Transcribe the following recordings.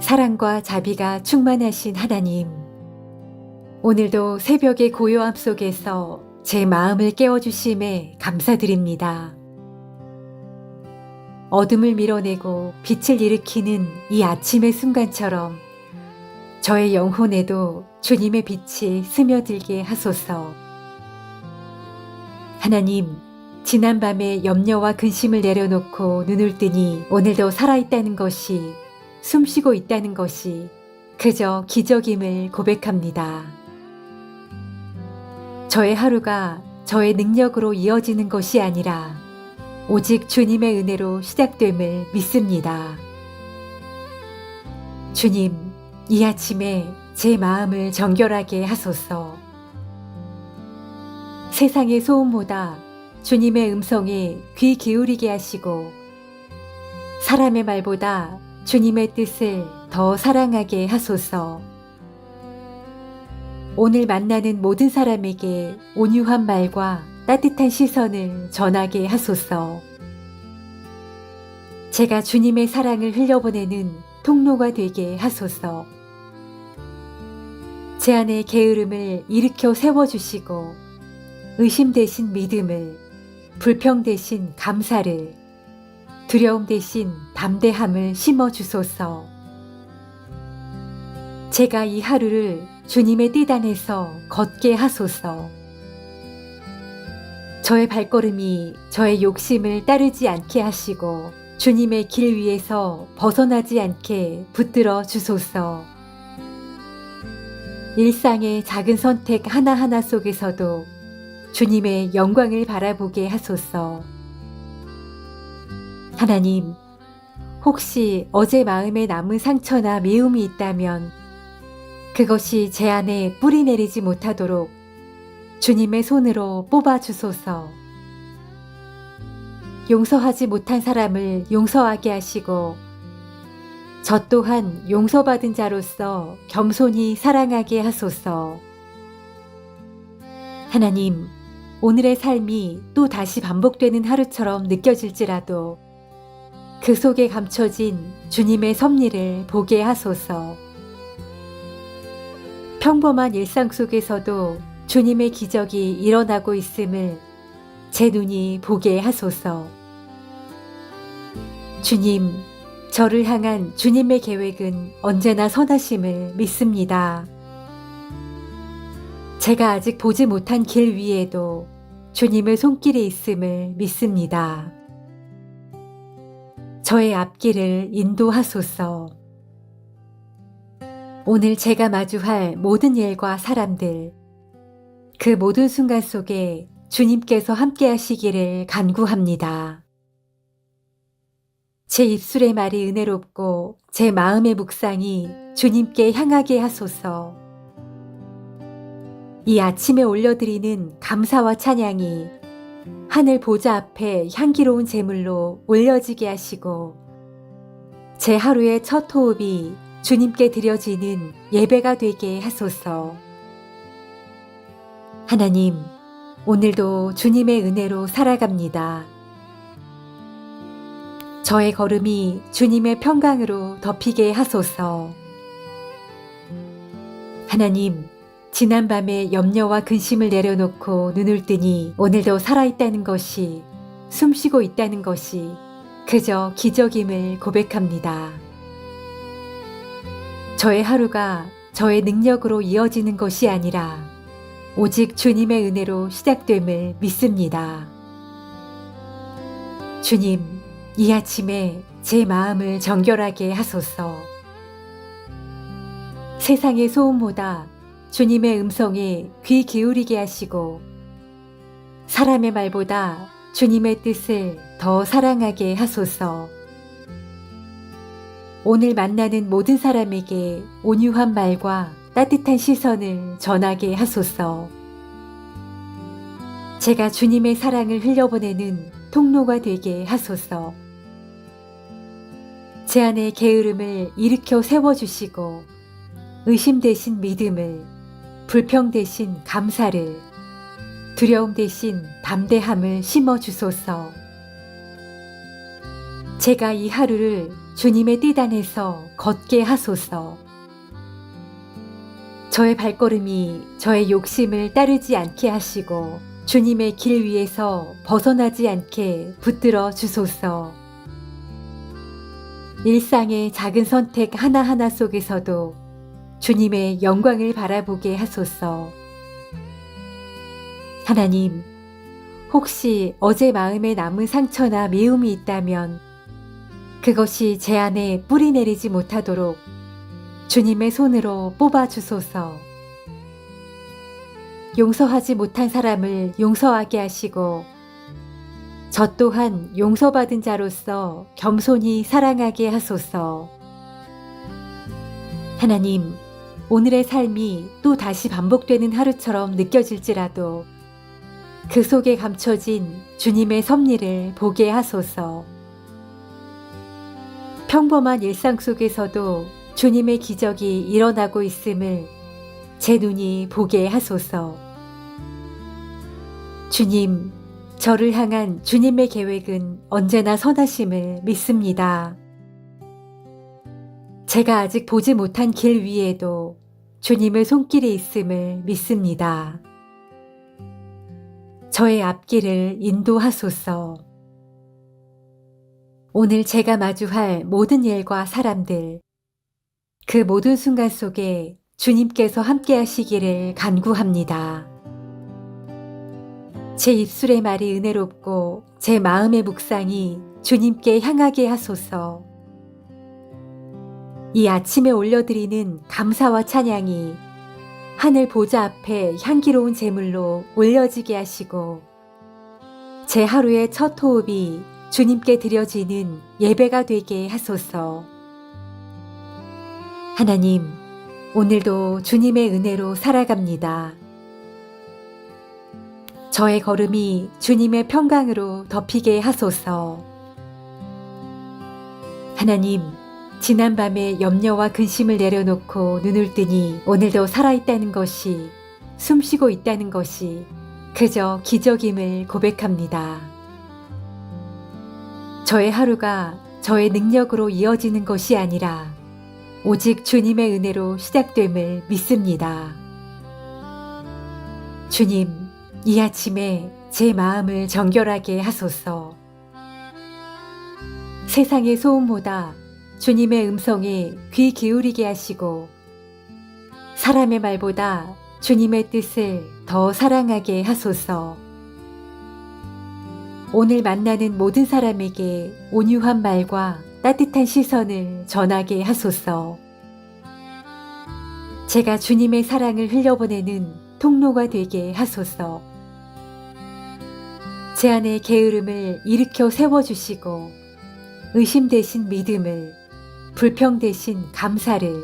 사랑과 자비가 충만하신 하나님, 오늘도 새벽의 고요함 속에서 제 마음을 깨워주심에 감사드립니다. 어둠을 밀어내고 빛을 일으키는 이 아침의 순간처럼 저의 영혼에도 주님의 빛이 스며들게 하소서. 하나님, 지난밤에 염려와 근심을 내려놓고 눈을 뜨니 오늘도 살아있다는 것이, 숨쉬고 있다는 것이 그저 기적임을 고백합니다. 저의 하루가 저의 능력으로 이어지는 것이 아니라 오직 주님의 은혜로 시작됨을 믿습니다. 주님, 이 아침에 제 마음을 정결하게 하소서. 세상의 소음보다 주님의 음성에 귀 기울이게 하시고 사람의 말보다 주님의 뜻을 더 사랑하게 하소서. 오늘 만나는 모든 사람에게 온유한 말과 따뜻한 시선을 전하게 하소서. 제가 주님의 사랑을 흘려보내는 통로가 되게 하소서. 제 안에 게으름을 일으켜 세워주시고 의심 대신 믿음을, 불평 대신 감사를, 두려움 대신 담대함을 심어주소서. 제가 이 하루를 주님의 뜻 안에서 걷게 하소서. 저의 발걸음이 저의 욕심을 따르지 않게 하시고 주님의 길 위에서 벗어나지 않게 붙들어 주소서. 일상의 작은 선택 하나하나 속에서도 주님의 영광을 바라보게 하소서. 하나님, 혹시 어제 마음에 남은 상처나 미움이 있다면 그것이 제 안에 뿌리 내리지 못하도록 주님의 손으로 뽑아 주소서. 용서하지 못한 사람을 용서하게 하시고 저 또한 용서받은 자로서 겸손히 사랑하게 하소서. 하나님, 오늘의 삶이 또 다시 반복되는 하루처럼 느껴질지라도 그 속에 감춰진 주님의 섭리를 보게 하소서. 평범한 일상 속에서도 주님의 기적이 일어나고 있음을 제 눈이 보게 하소서. 주님, 저를 향한 주님의 계획은 언제나 선하심을 믿습니다. 제가 아직 보지 못한 길 위에도 주님의 손길이 있음을 믿습니다. 저의 앞길을 인도하소서. 오늘 제가 마주할 모든 일과 사람들, 그 모든 순간 속에 주님께서 함께 하시기를 간구합니다. 제 입술의 말이 은혜롭고 제 마음의 묵상이 주님께 향하게 하소서. 이 아침에 올려드리는 감사와 찬양이 하늘 보좌 앞에 향기로운 제물로 올려지게 하시고 제 하루의 첫 호흡이 주님께 드려지는 예배가 되게 하소서. 하나님, 오늘도 주님의 은혜로 살아갑니다. 저의 걸음이 주님의 평강으로 덮이게 하소서. 하나님, 지난밤에 염려와 근심을 내려놓고 눈을 뜨니 오늘도 살아있다는 것이, 숨쉬고 있다는 것이 그저 기적임을 고백합니다. 저의 하루가 저의 능력으로 이어지는 것이 아니라 오직 주님의 은혜로 시작됨을 믿습니다. 주님, 이 아침에 제 마음을 정결하게 하소서. 세상의 소음보다 주님의 음성에 귀 기울이게 하시고 사람의 말보다 주님의 뜻을 더 사랑하게 하소서. 오늘 만나는 모든 사람에게 온유한 말과 따뜻한 시선을 전하게 하소서. 제가 주님의 사랑을 흘려보내는 통로가 되게 하소서. 제 안에 게으름을 일으켜 세워주시고 의심 대신 믿음을, 불평 대신 감사를, 두려움 대신 담대함을 심어주소서. 제가 이 하루를 주님의 뜻 안에서 걷게 하소서. 저의 발걸음이 저의 욕심을 따르지 않게 하시고 주님의 길 위에서 벗어나지 않게 붙들어 주소서. 일상의 작은 선택 하나하나 속에서도 주님의 영광을 바라보게 하소서. 하나님, 혹시 어제 마음에 남은 상처나 미움이 있다면 그것이 제 안에 뿌리 내리지 못하도록 주님의 손으로 뽑아 주소서. 용서하지 못한 사람을 용서하게 하시고 저 또한 용서받은 자로서 겸손히 사랑하게 하소서. 하나님, 오늘의 삶이 또 다시 반복되는 하루처럼 느껴질지라도 그 속에 감춰진 주님의 섭리를 보게 하소서. 평범한 일상 속에서도 주님의 기적이 일어나고 있음을 제 눈이 보게 하소서. 주님, 저를 향한 주님의 계획은 언제나 선하심을 믿습니다. 제가 아직 보지 못한 길 위에도 주님의 손길이 있음을 믿습니다. 저의 앞길을 인도하소서. 오늘 제가 마주할 모든 일과 사람들, 그 모든 순간 속에 주님께서 함께 하시기를 간구합니다. 제 입술의 말이 은혜롭고 제 마음의 묵상이 주님께 향하게 하소서. 이 아침에 올려드리는 감사와 찬양이 하늘 보좌 앞에 향기로운 제물로 올려지게 하시고 제 하루의 첫 호흡이 주님께 드려지는 예배가 되게 하소서. 하나님, 오늘도 주님의 은혜로 살아갑니다. 저의 걸음이 주님의 평강으로 덮이게 하소서. 하나님, 지난밤에 염려와 근심을 내려놓고 눈을 뜨니 오늘도 살아있다는 것이, 숨쉬고 있다는 것이 그저 기적임을 고백합니다. 저의 하루가 저의 능력으로 이어지는 것이 아니라 오직 주님의 은혜로 시작됨을 믿습니다. 주님, 이 아침에 제 마음을 정결하게 하소서. 세상의 소음보다 주님의 음성에 귀 기울이게 하시고 사람의 말보다 주님의 뜻을 더 사랑하게 하소서. 오늘 만나는 모든 사람에게 온유한 말과 따뜻한 시선을 전하게 하소서. 제가 주님의 사랑을 흘려보내는 통로가 되게 하소서. 제 안에 게으름을 일으켜 세워주시고 의심 대신 믿음을, 불평 대신 감사를,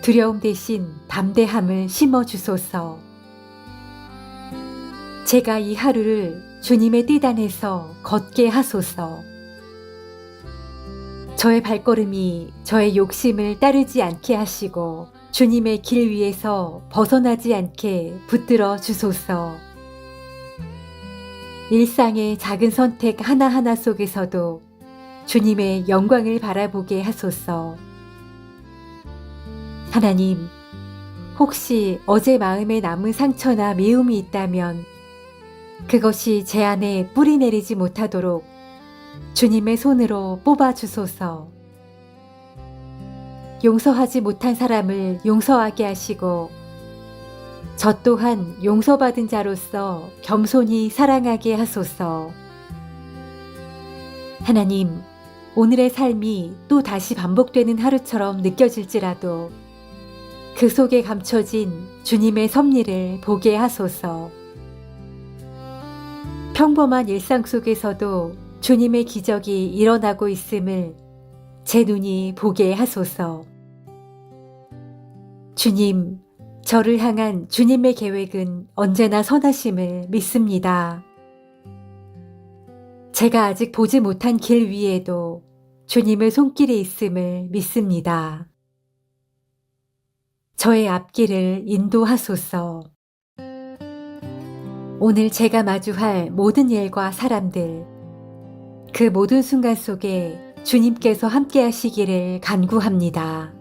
두려움 대신 담대함을 심어주소서. 제가 이 하루를 주님의 뜻 안에서 걷게 하소서. 저의 발걸음이 저의 욕심을 따르지 않게 하시고 주님의 길 위에서 벗어나지 않게 붙들어 주소서. 일상의 작은 선택 하나하나 속에서도 주님의 영광을 바라보게 하소서. 하나님, 혹시 어제 마음에 남은 상처나 미움이 있다면 그것이 제 안에 뿌리 내리지 못하도록 주님의 손으로 뽑아 주소서. 용서하지 못한 사람을 용서하게 하시고 저 또한 용서받은 자로서 겸손히 사랑하게 하소서. 하나님, 오늘의 삶이 또 다시 반복되는 하루처럼 느껴질지라도 그 속에 감춰진 주님의 섭리를 보게 하소서. 평범한 일상 속에서도 주님의 기적이 일어나고 있음을 제 눈이 보게 하소서. 주님, 저를 향한 주님의 계획은 언제나 선하심을 믿습니다. 제가 아직 보지 못한 길 위에도 주님의 손길이 있음을 믿습니다. 저의 앞길을 인도하소서. 오늘 제가 마주할 모든 일과 사람들, 그 모든 순간 속에 주님께서 함께 하시기를 간구합니다.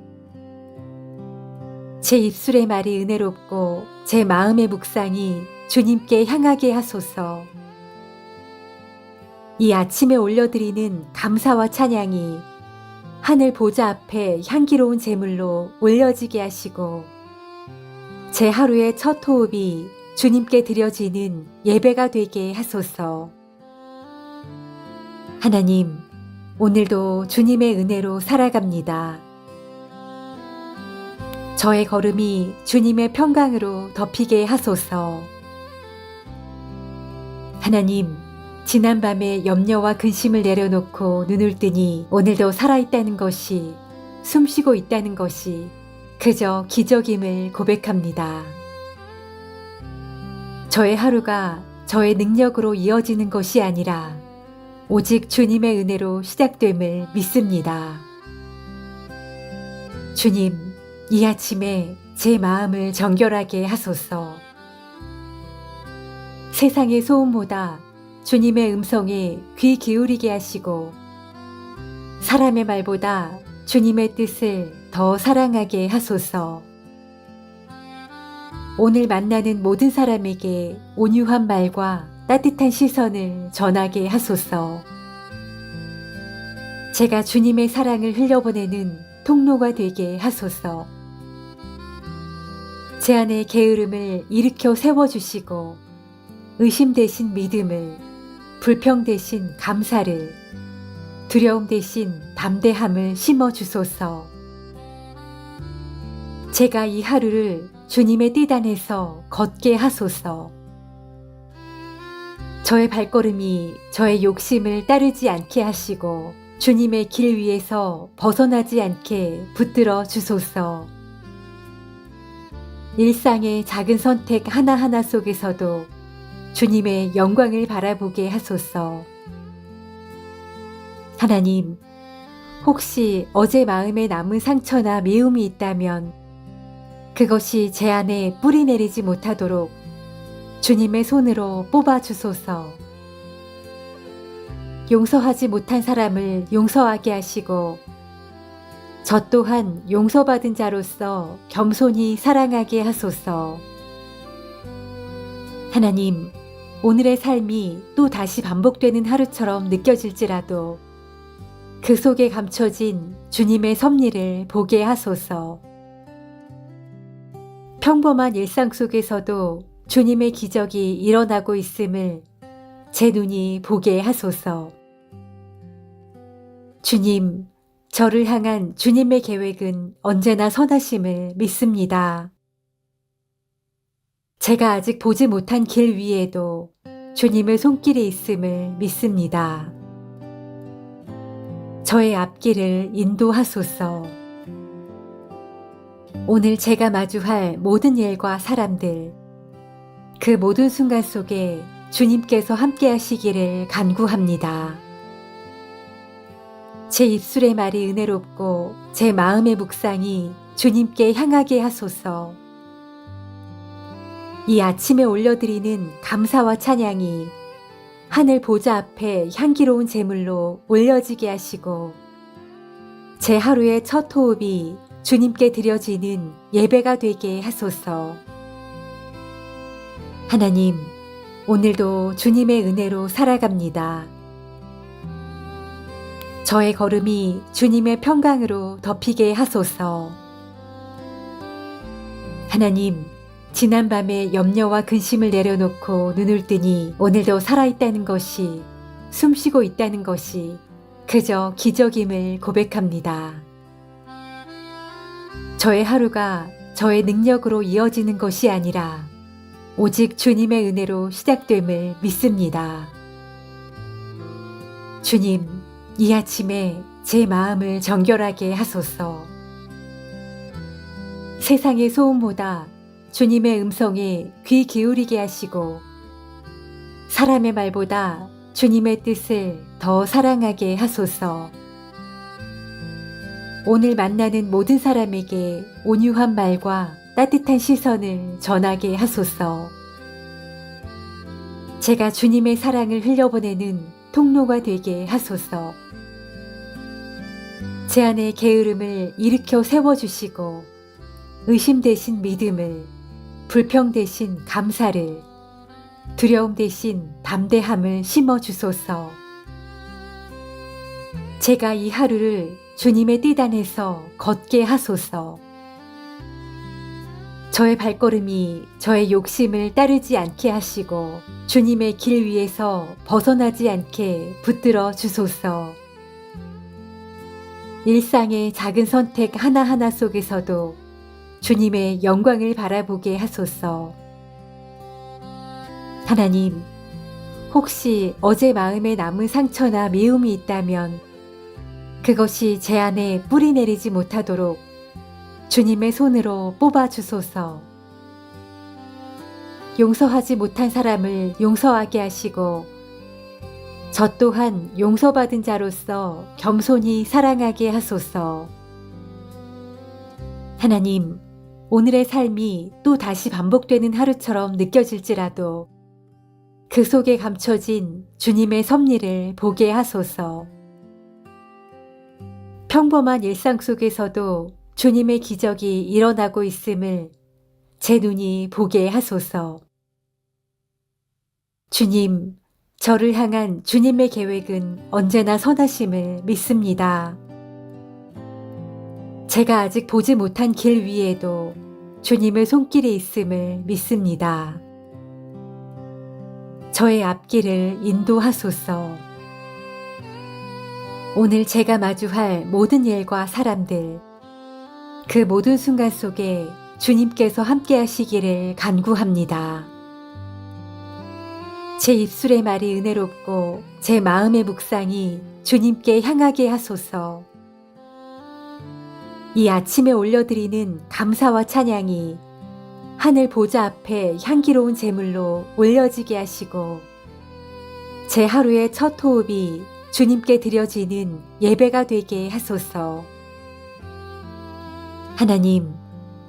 제 입술의 말이 은혜롭고 제 마음의 묵상이 주님께 향하게 하소서. 이 아침에 올려드리는 감사와 찬양이 하늘 보좌 앞에 향기로운 제물로 올려지게 하시고 제 하루의 첫 호흡이 주님께 드려지는 예배가 되게 하소서. 하나님, 오늘도 주님의 은혜로 살아갑니다. 저의 걸음이 주님의 평강으로 덮이게 하소서. 하나님, 지난밤에 염려와 근심을 내려놓고 눈을 뜨니 오늘도 살아있다는 것이, 숨쉬고 있다는 것이 그저 기적임을 고백합니다. 저의 하루가 저의 능력으로 이어지는 것이 아니라 오직 주님의 은혜로 시작됨을 믿습니다. 주님, 이 아침에 제 마음을 정결하게 하소서. 세상의 소음보다 주님의 음성에 귀 기울이게 하시고 사람의 말보다 주님의 뜻을 더 사랑하게 하소서. 오늘 만나는 모든 사람에게 온유한 말과 따뜻한 시선을 전하게 하소서. 제가 주님의 사랑을 흘려보내는 통로가 되게 하소서. 제 안에 게으름을 일으켜 세워주시고 의심 대신 믿음을, 불평 대신 감사를, 두려움 대신 담대함을 심어주소서. 제가 이 하루를 주님의 뜻 안에서 걷게 하소서. 저의 발걸음이 저의 욕심을 따르지 않게 하시고 주님의 길 위에서 벗어나지 않게 붙들어 주소서. 일상의 작은 선택 하나하나 속에서도 주님의 영광을 바라보게 하소서. 하나님, 혹시 어제 마음에 남은 상처나 미움이 있다면 그것이 제 안에 뿌리 내리지 못하도록 주님의 손으로 뽑아 주소서. 용서하지 못한 사람을 용서하게 하시고 저 또한 용서받은 자로서 겸손히 사랑하게 하소서. 하나님, 오늘의 삶이 또 다시 반복되는 하루처럼 느껴질지라도 그 속에 감춰진 주님의 섭리를 보게 하소서. 평범한 일상 속에서도 주님의 기적이 일어나고 있음을 제 눈이 보게 하소서. 주님, 저를 향한 주님의 계획은 언제나 선하심을 믿습니다. 제가 아직 보지 못한 길 위에도 주님의 손길이 있음을 믿습니다. 저의 앞길을 인도하소서. 오늘 제가 마주할 모든 일과 사람들, 그 모든 순간 속에 주님께서 함께 하시기를 간구합니다. 제 입술의 말이 은혜롭고 제 마음의 묵상이 주님께 향하게 하소서. 이 아침에 올려드리는 감사와 찬양이 하늘 보좌 앞에 향기로운 제물로 올려지게 하시고 제 하루의 첫 호흡이 주님께 드려지는 예배가 되게 하소서. 하나님, 오늘도 주님의 은혜로 살아갑니다. 저의 걸음이 주님의 평강으로 덮이게 하소서. 하나님, 지난밤에 염려와 근심을 내려놓고 눈을 뜨니 오늘도 살아있다는 것이, 숨쉬고 있다는 것이 그저 기적임을 고백합니다. 저의 하루가 저의 능력으로 이어지는 것이 아니라 오직 주님의 은혜로 시작됨을 믿습니다. 주님, 이 아침에 제 마음을 정결하게 하소서. 세상의 소음보다 주님의 음성에 귀 기울이게 하시고 사람의 말보다 주님의 뜻을 더 사랑하게 하소서. 오늘 만나는 모든 사람에게 온유한 말과 따뜻한 시선을 전하게 하소서. 제가 주님의 사랑을 흘려보내는 통로가 되게 하소서. 제 안에 게으름을 일으켜 세워주시고 의심 대신 믿음을, 불평 대신 감사를, 두려움 대신 담대함을 심어주소서. 제가 이 하루를 주님의 뜻 안에서 걷게 하소서. 저의 발걸음이 저의 욕심을 따르지 않게 하시고 주님의 길 위에서 벗어나지 않게 붙들어 주소서. 일상의 작은 선택 하나하나 속에서도 주님의 영광을 바라보게 하소서. 하나님, 혹시 어제 마음에 남은 상처나 미움이 있다면 그것이 제 안에 뿌리 내리지 못하도록 주님의 손으로 뽑아 주소서. 용서하지 못한 사람을 용서하게 하시고 저 또한 용서받은 자로서 겸손히 사랑하게 하소서. 하나님, 오늘의 삶이 또 다시 반복되는 하루처럼 느껴질지라도 그 속에 감춰진 주님의 섭리를 보게 하소서. 평범한 일상 속에서도 주님의 기적이 일어나고 있음을 제 눈이 보게 하소서. 주님, 저를 향한 주님의 계획은 언제나 선하심을 믿습니다. 제가 아직 보지 못한 길 위에도 주님의 손길이 있음을 믿습니다. 저의 앞길을 인도하소서. 오늘 제가 마주할 모든 일과 사람들, 그 모든 순간 속에 주님께서 함께 하시기를 간구합니다. 제 입술의 말이 은혜롭고 제 마음의 묵상이 주님께 향하게 하소서. 이 아침에 올려드리는 감사와 찬양이 하늘 보좌 앞에 향기로운 제물로 올려지게 하시고 제 하루의 첫 호흡이 주님께 드려지는 예배가 되게 하소서. 하나님,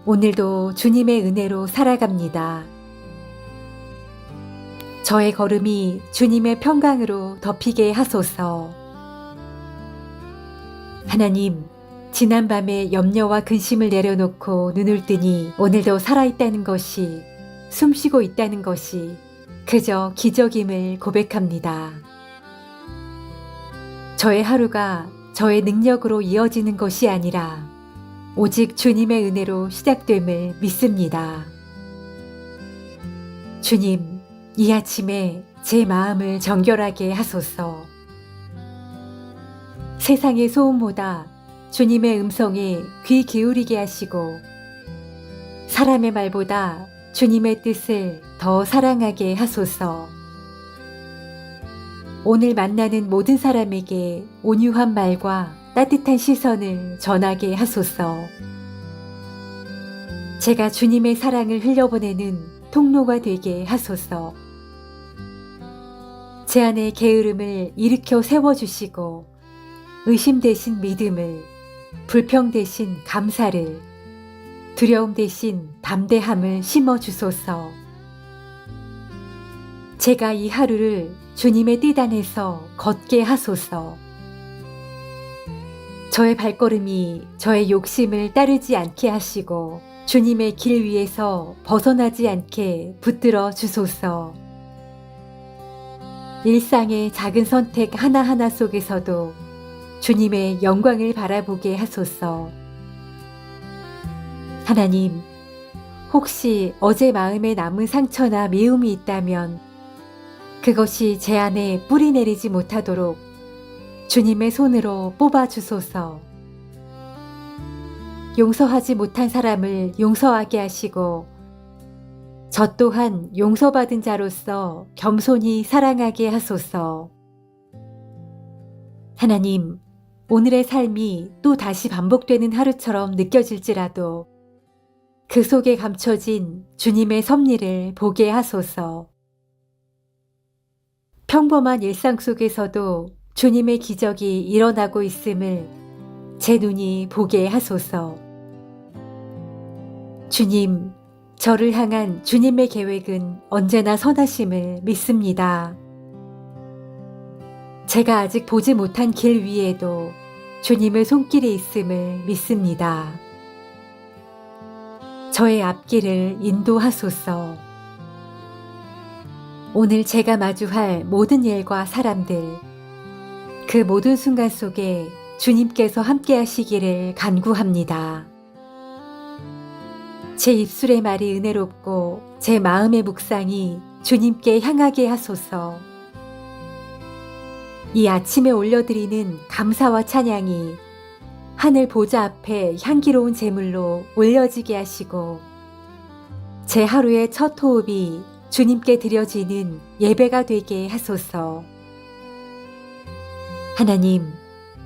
오늘도 주님의 은혜로 살아갑니다. 저의 걸음이 주님의 평강으로 덮이게 하소서. 하나님, 지난밤에 염려와 근심을 내려놓고 눈을 뜨니 오늘도 살아있다는 것이, 숨쉬고 있다는 것이 그저 기적임을 고백합니다. 저의 하루가 저의 능력으로 이어지는 것이 아니라 오직 주님의 은혜로 시작됨을 믿습니다. 주님, 이 아침에 제 마음을 정결하게 하소서. 세상의 소음보다 주님의 음성에 귀 기울이게 하시고 사람의 말보다 주님의 뜻을 더 사랑하게 하소서. 오늘 만나는 모든 사람에게 온유한 말과 따뜻한 시선을 전하게 하소서. 제가 주님의 사랑을 흘려보내는 통로가 되게 하소서. 제 안에 게으름을 일으켜 세워주시고 의심 대신 믿음을, 불평 대신 감사를, 두려움 대신 담대함을 심어주소서. 제가 이 하루를 주님의 뜻 안에서 걷게 하소서. 저의 발걸음이 저의 욕심을 따르지 않게 하시고 주님의 길 위에서 벗어나지 않게 붙들어 주소서. 일상의 작은 선택 하나하나 속에서도 주님의 영광을 바라보게 하소서. 하나님, 혹시 어제 마음에 남은 상처나 미움이 있다면 그것이 제 안에 뿌리 내리지 못하도록 주님의 손으로 뽑아 주소서. 용서하지 못한 사람을 용서하게 하시고 저 또한 용서받은 자로서 겸손히 사랑하게 하소서. 하나님, 오늘의 삶이 또 다시 반복되는 하루처럼 느껴질지라도 그 속에 감춰진 주님의 섭리를 보게 하소서. 평범한 일상 속에서도 주님의 기적이 일어나고 있음을 제 눈이 보게 하소서. 주님, 저를 향한 주님의 계획은 언제나 선하심을 믿습니다. 제가 아직 보지 못한 길 위에도 주님의 손길이 있음을 믿습니다. 저의 앞길을 인도하소서. 오늘 제가 마주할 모든 일과 사람들, 그 모든 순간 속에 주님께서 함께 하시기를 간구합니다. 제 입술의 말이 은혜롭고 제 마음의 묵상이 주님께 향하게 하소서. 이 아침에 올려드리는 감사와 찬양이 하늘 보좌 앞에 향기로운 제물로 올려지게 하시고 제 하루의 첫 호흡이 주님께 드려지는 예배가 되게 하소서. 하나님,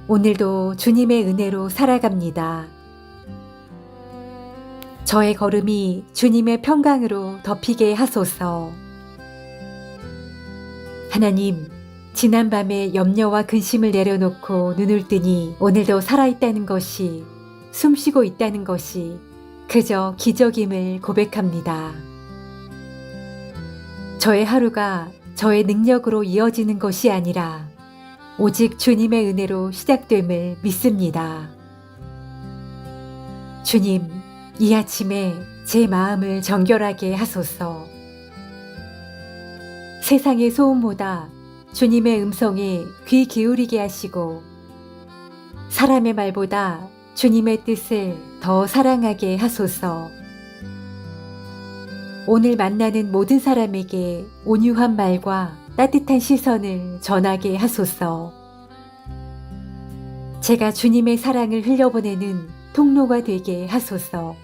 오늘도 주님의 은혜로 살아갑니다. 저의 걸음이 주님의 평강으로 덮이게 하소서. 하나님, 지난밤에 염려와 근심을 내려놓고 눈을 뜨니 오늘도 살아있다는 것이, 숨쉬고 있다는 것이 그저 기적임을 고백합니다. 저의 하루가 저의 능력으로 이어지는 것이 아니라 오직 주님의 은혜로 시작됨을 믿습니다. 주님, 이 아침에 제 마음을 정결하게 하소서. 세상의 소음보다 주님의 음성에 귀 기울이게 하시고 사람의 말보다 주님의 뜻을 더 사랑하게 하소서. 오늘 만나는 모든 사람에게 온유한 말과 따뜻한 시선을 전하게 하소서. 제가 주님의 사랑을 흘려보내는 통로가 되게 하소서.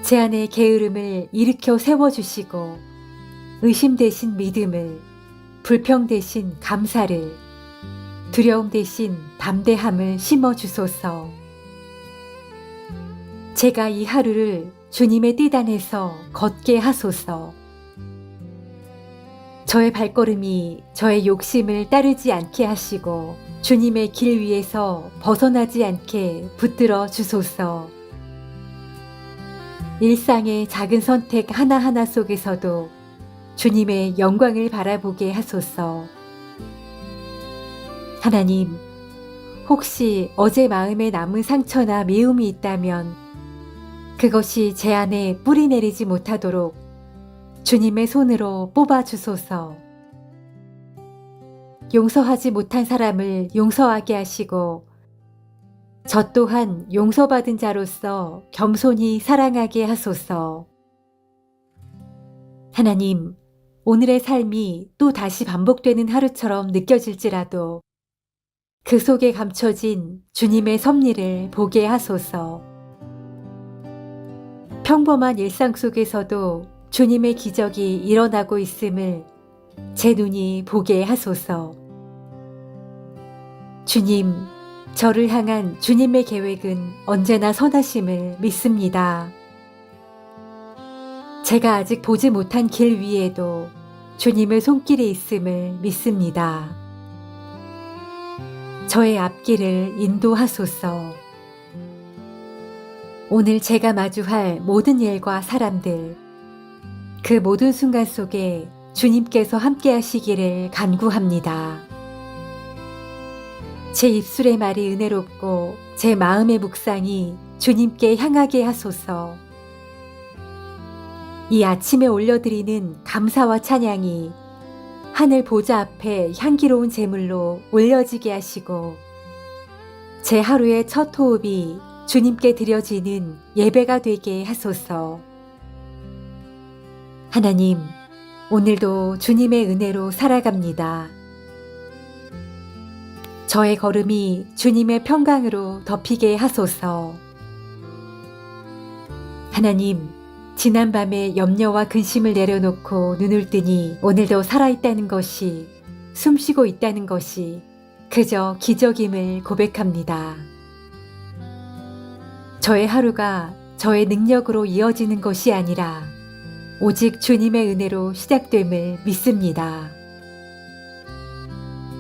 제 안에 게으름을 일으켜 세워주시고 의심 대신 믿음을, 불평 대신 감사를, 두려움 대신 담대함을 심어주소서. 제가 이 하루를 주님의 뜻 안에서 걷게 하소서. 저의 발걸음이 저의 욕심을 따르지 않게 하시고 주님의 길 위에서 벗어나지 않게 붙들어 주소서. 일상의 작은 선택 하나하나 속에서도 주님의 영광을 바라보게 하소서. 하나님, 혹시 어제 마음에 남은 상처나 미움이 있다면 그것이 제 안에 뿌리 내리지 못하도록 주님의 손으로 뽑아 주소서. 용서하지 못한 사람을 용서하게 하시고 저 또한 용서받은 자로서 겸손히 사랑하게 하소서. 하나님, 오늘의 삶이 또 다시 반복되는 하루처럼 느껴질지라도 그 속에 감춰진 주님의 섭리를 보게 하소서. 평범한 일상 속에서도 주님의 기적이 일어나고 있음을 제 눈이 보게 하소서. 주님, 저를 향한 주님의 계획은 언제나 선하심을 믿습니다. 제가 아직 보지 못한 길 위에도 주님의 손길이 있음을 믿습니다. 저의 앞길을 인도하소서. 오늘 제가 마주할 모든 일과 사람들, 그 모든 순간 속에 주님께서 함께 하시기를 간구합니다. 제 입술의 말이 은혜롭고 제 마음의 묵상이 주님께 향하게 하소서. 이 아침에 올려드리는 감사와 찬양이 하늘 보좌 앞에 향기로운 제물로 올려지게 하시고 제 하루의 첫 호흡이 주님께 드려지는 예배가 되게 하소서. 하나님, 오늘도 주님의 은혜로 살아갑니다. 저의 걸음이 주님의 평강으로 덮이게 하소서. 하나님, 지난밤에 염려와 근심을 내려놓고 눈을 뜨니 오늘도 살아있다는 것이, 숨쉬고 있다는 것이 그저 기적임을 고백합니다. 저의 하루가 저의 능력으로 이어지는 것이 아니라 오직 주님의 은혜로 시작됨을 믿습니다.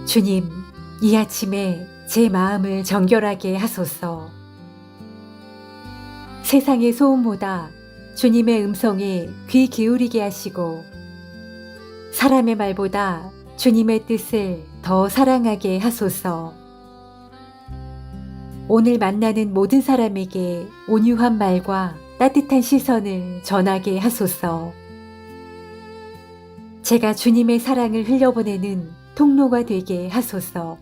주님, 이 아침에 제 마음을 정결하게 하소서. 세상의 소음보다 주님의 음성에 귀 기울이게 하시고 사람의 말보다 주님의 뜻을 더 사랑하게 하소서. 오늘 만나는 모든 사람에게 온유한 말과 따뜻한 시선을 전하게 하소서. 제가 주님의 사랑을 흘려보내는 통로가 되게 하소서.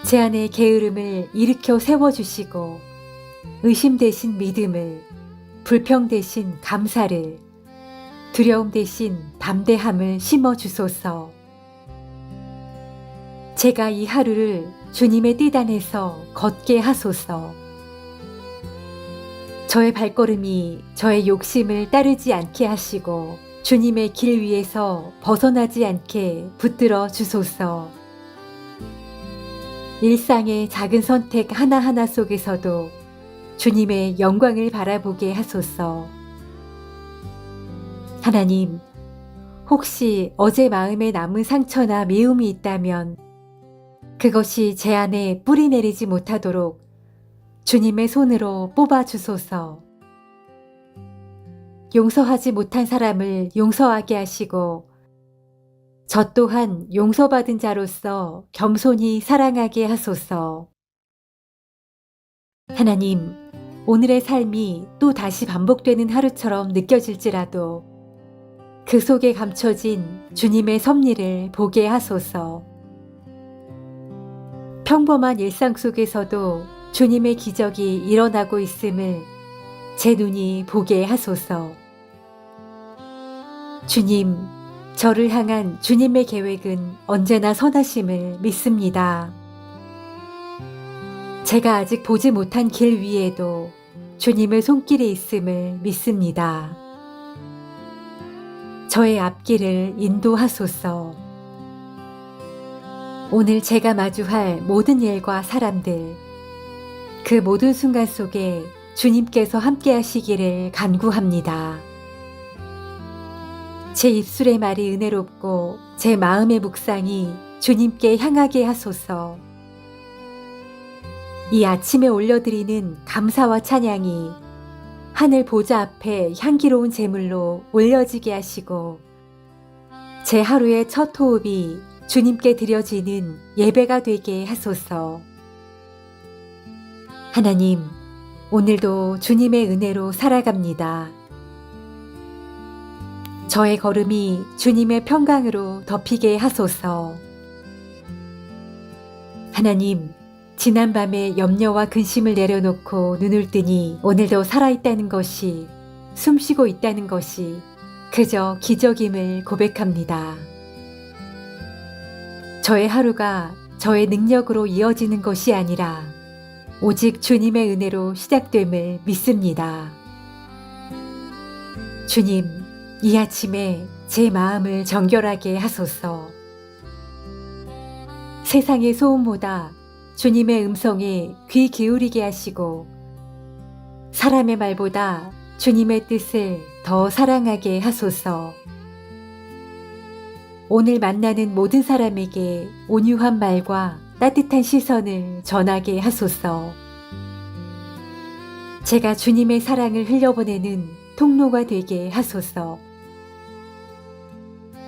제 안에 게으름을 일으켜 세워주시고 의심 대신 믿음을, 불평 대신 감사를, 두려움 대신 담대함을 심어주소서. 제가 이 하루를 주님의 띠 안에서 걷게 하소서. 저의 발걸음이 저의 욕심을 따르지 않게 하시고 주님의 길 위에서 벗어나지 않게 붙들어 주소서. 일상의 작은 선택 하나하나 속에서도 주님의 영광을 바라보게 하소서. 하나님, 혹시 어제 마음에 남은 상처나 미움이 있다면 그것이 제 안에 뿌리 내리지 못하도록 주님의 손으로 뽑아 주소서. 용서하지 못한 사람을 용서하게 하시고 저 또한 용서받은 자로서 겸손히 사랑하게 하소서. 하나님, 오늘의 삶이 또 다시 반복되는 하루처럼 느껴질지라도 그 속에 감춰진 주님의 섭리를 보게 하소서. 평범한 일상 속에서도 주님의 기적이 일어나고 있음을 제 눈이 보게 하소서. 주님, 저를 향한 주님의 계획은 언제나 선하심을 믿습니다. 제가 아직 보지 못한 길 위에도 주님의 손길이 있음을 믿습니다. 저의 앞길을 인도하소서. 오늘 제가 마주할 모든 일과 사람들, 그 모든 순간 속에 주님께서 함께 하시기를 간구합니다. 제 입술의 말이 은혜롭고 제 마음의 묵상이 주님께 향하게 하소서. 이 아침에 올려드리는 감사와 찬양이 하늘 보좌 앞에 향기로운 제물로 올려지게 하시고 제 하루의 첫 호흡이 주님께 드려지는 예배가 되게 하소서. 하나님, 오늘도 주님의 은혜로 살아갑니다. 저의 걸음이 주님의 평강으로 덮이게 하소서. 하나님, 지난밤에 염려와 근심을 내려놓고 눈을 뜨니 오늘도 살아있다는 것이, 숨쉬고 있다는 것이 그저 기적임을 고백합니다. 저의 하루가 저의 능력으로 이어지는 것이 아니라 오직 주님의 은혜로 시작됨을 믿습니다. 주님, 이 아침에 제 마음을 정결하게 하소서. 세상의 소음보다 주님의 음성에 귀 기울이게 하시고 사람의 말보다 주님의 뜻을 더 사랑하게 하소서. 오늘 만나는 모든 사람에게 온유한 말과 따뜻한 시선을 전하게 하소서. 제가 주님의 사랑을 흘려보내는 통로가 되게 하소서.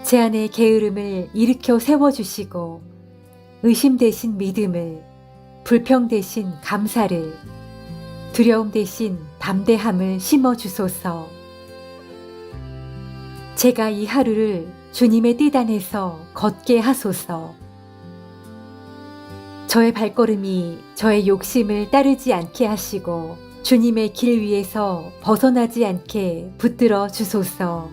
제 안에 게으름을 일으켜 세워주시고 의심 대신 믿음을, 불평 대신 감사를, 두려움 대신 담대함을 심어주소서. 제가 이 하루를 주님의 띠 안에서 걷게 하소서. 저의 발걸음이 저의 욕심을 따르지 않게 하시고 주님의 길 위에서 벗어나지 않게 붙들어 주소서.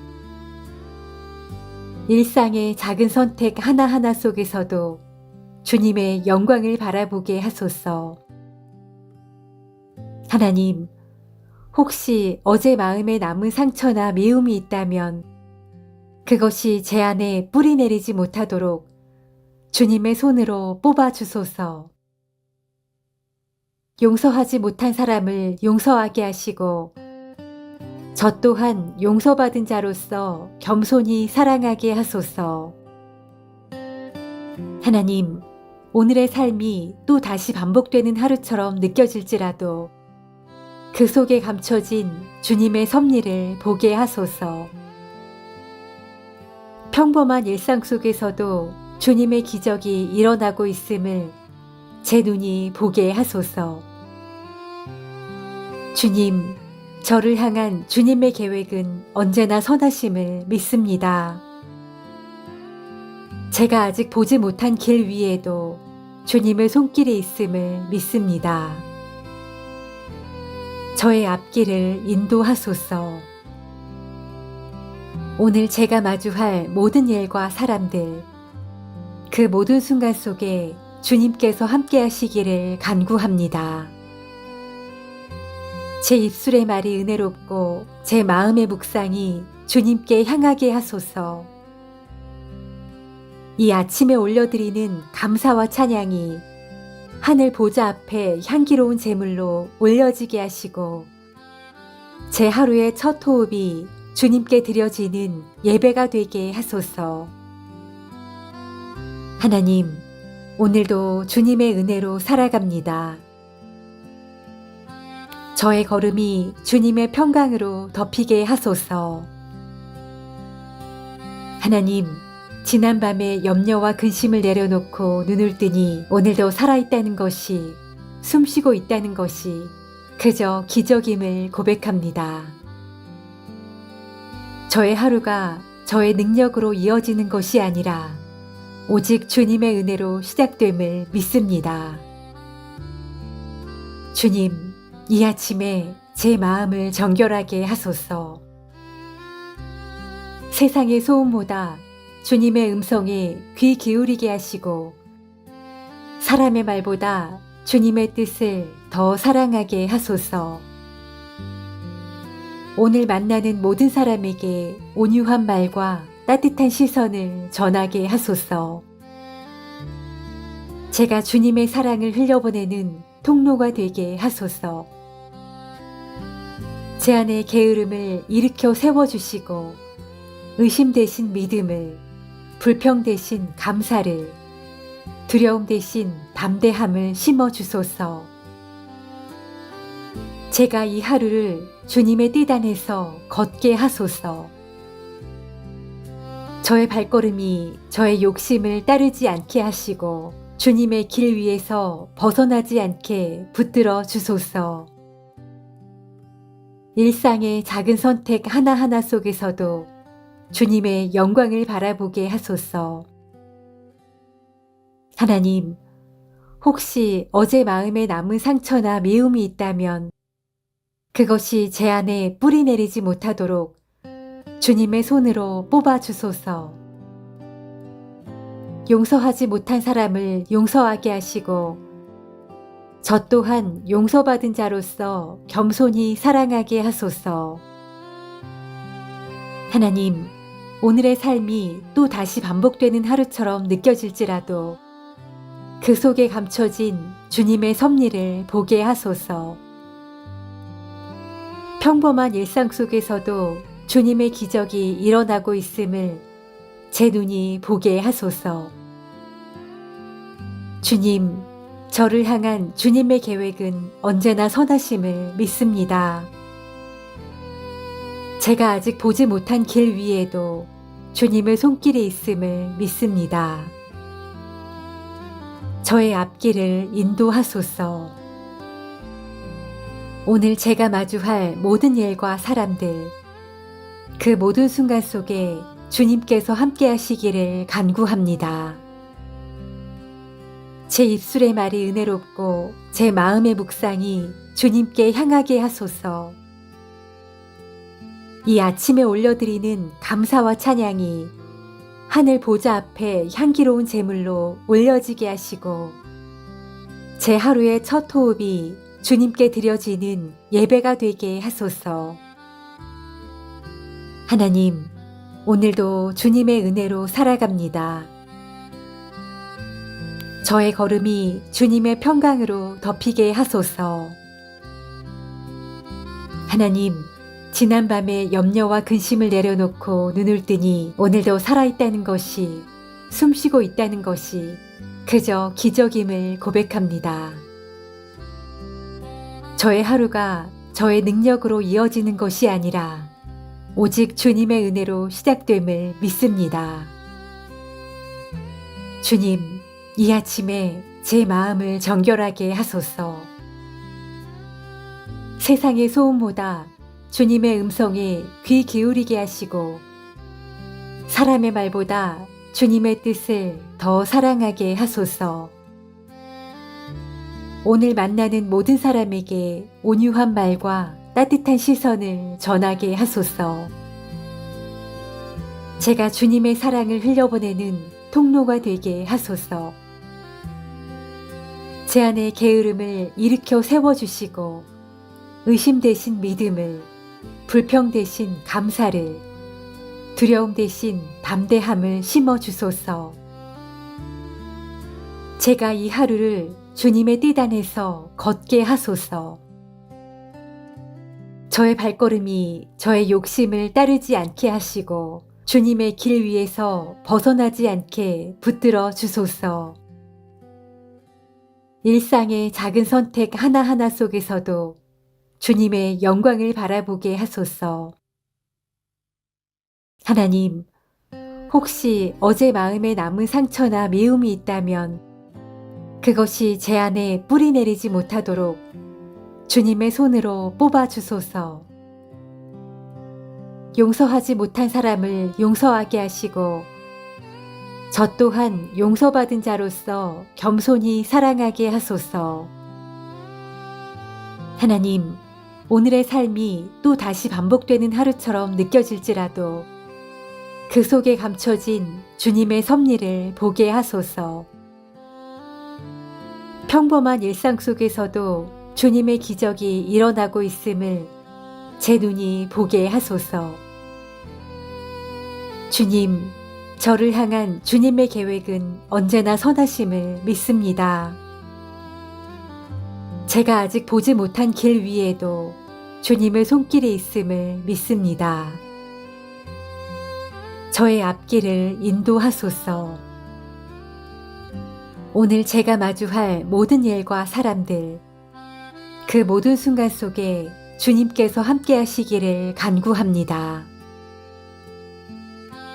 일상의 작은 선택 하나하나 속에서도 주님의 영광을 바라보게 하소서. 하나님, 혹시 어제 마음에 남은 상처나 미움이 있다면 그것이 제 안에 뿌리 내리지 못하도록 주님의 손으로 뽑아 주소서. 용서하지 못한 사람을 용서하게 하시고 저 또한 용서받은 자로서 겸손히 사랑하게 하소서. 하나님, 오늘의 삶이 또 다시 반복되는 하루처럼 느껴질지라도 그 속에 감춰진 주님의 섭리를 보게 하소서. 평범한 일상 속에서도 주님의 기적이 일어나고 있음을 제 눈이 보게 하소서. 주님, 저를 향한 주님의 계획은 언제나 선하심을 믿습니다. 제가 아직 보지 못한 길 위에도 주님의 손길이 있음을 믿습니다. 저의 앞길을 인도하소서. 오늘 제가 마주할 모든 일과 사람들, 그 모든 순간 속에 주님께서 함께 하시기를 간구합니다. 제 입술의 말이 은혜롭고 제 마음의 묵상이 주님께 향하게 하소서. 이 아침에 올려드리는 감사와 찬양이 하늘 보좌 앞에 향기로운 제물로 올려지게 하시고 제 하루의 첫 호흡이 주님께 드려지는 예배가 되게 하소서. 하나님, 오늘도 주님의 은혜로 살아갑니다. 저의 걸음이 주님의 평강으로 덮이게 하소서. 하나님, 지난밤에 염려와 근심을 내려놓고 눈을 뜨니 오늘도 살아있다는 것이, 숨쉬고 있다는 것이 그저 기적임을 고백합니다. 저의 하루가 저의 능력으로 이어지는 것이 아니라 오직 주님의 은혜로 시작됨을 믿습니다. 주님, 이 아침에 제 마음을 정결하게 하소서. 세상의 소음보다 주님의 음성에 귀 기울이게 하시고 사람의 말보다 주님의 뜻을 더 사랑하게 하소서. 오늘 만나는 모든 사람에게 온유한 말과 따뜻한 시선을 전하게 하소서. 제가 주님의 사랑을 흘려보내는 통로가 되게 하소서. 제 안에 게으름을 일으켜 세워주시고 의심 대신 믿음을, 불평 대신 감사를, 두려움 대신 담대함을 심어주소서. 제가 이 하루를 주님의 뜻 안에서 걷게 하소서. 저의 발걸음이 저의 욕심을 따르지 않게 하시고 주님의 길 위에서 벗어나지 않게 붙들어 주소서. 일상의 작은 선택 하나하나 속에서도 주님의 영광을 바라보게 하소서. 하나님, 혹시 어제 마음에 남은 상처나 미움이 있다면 그것이 제 안에 뿌리 내리지 못하도록 주님의 손으로 뽑아 주소서. 용서하지 못한 사람을 용서하게 하시고 저 또한 용서받은 자로서 겸손히 사랑하게 하소서. 하나님, 오늘의 삶이 또 다시 반복되는 하루처럼 느껴질지라도 그 속에 감춰진 주님의 섭리를 보게 하소서. 평범한 일상 속에서도 주님의 기적이 일어나고 있음을 제 눈이 보게 하소서. 주님, 저를 향한 주님의 계획은 언제나 선하심을 믿습니다. 제가 아직 보지 못한 길 위에도 주님의 손길이 있음을 믿습니다. 저의 앞길을 인도하소서. 오늘 제가 마주할 모든 일과 사람들, 그 모든 순간 속에 주님께서 함께 하시기를 간구합니다. 제 입술의 말이 은혜롭고 제 마음의 묵상이 주님께 향하게 하소서. 이 아침에 올려드리는 감사와 찬양이 하늘 보좌 앞에 향기로운 제물로 올려지게 하시고 제 하루의 첫 호흡이 주님께 드려지는 예배가 되게 하소서. 하나님, 오늘도 주님의 은혜로 살아갑니다. 저의 걸음이 주님의 평강으로 덮이게 하소서. 하나님, 지난밤에 염려와 근심을 내려놓고 눈을 뜨니 오늘도 살아있다는 것이, 숨쉬고 있다는 것이 그저 기적임을 고백합니다. 저의 하루가 저의 능력으로 이어지는 것이 아니라 오직 주님의 은혜로 시작됨을 믿습니다. 주님, 이 아침에 제 마음을 정결하게 하소서. 세상의 소음보다 주님의 음성에 귀 기울이게 하시고 사람의 말보다 주님의 뜻을 더 사랑하게 하소서. 오늘 만나는 모든 사람에게 온유한 말과 따뜻한 시선을 전하게 하소서. 제가 주님의 사랑을 흘려보내는 통로가 되게 하소서. 제 안에 게으름을 일으켜 세워주시고 의심 대신 믿음을, 불평 대신 감사를, 두려움 대신 담대함을 심어주소서. 제가 이 하루를 주님의 뜻 안에서 걷게 하소서. 저의 발걸음이 저의 욕심을 따르지 않게 하시고 주님의 길 위에서 벗어나지 않게 붙들어 주소서. 일상의 작은 선택 하나하나 속에서도 주님의 영광을 바라보게 하소서. 하나님, 혹시 어제 마음에 남은 상처나 미움이 있다면 그것이 제 안에 뿌리 내리지 못하도록 주님의 손으로 뽑아 주소서. 용서하지 못한 사람을 용서하게 하시고 저 또한 용서받은 자로서 겸손히 사랑하게 하소서. 하나님, 오늘의 삶이 또 다시 반복되는 하루처럼 느껴질지라도 그 속에 감춰진 주님의 섭리를 보게 하소서. 평범한 일상 속에서도 주님의 기적이 일어나고 있음을 제 눈이 보게 하소서. 주님, 저를 향한 주님의 계획은 언제나 선하심을 믿습니다. 제가 아직 보지 못한 길 위에도 주님의 손길이 있음을 믿습니다. 저의 앞길을 인도하소서. 오늘 제가 마주할 모든 일과 사람들, 그 모든 순간 속에 주님께서 함께 하시기를 간구합니다.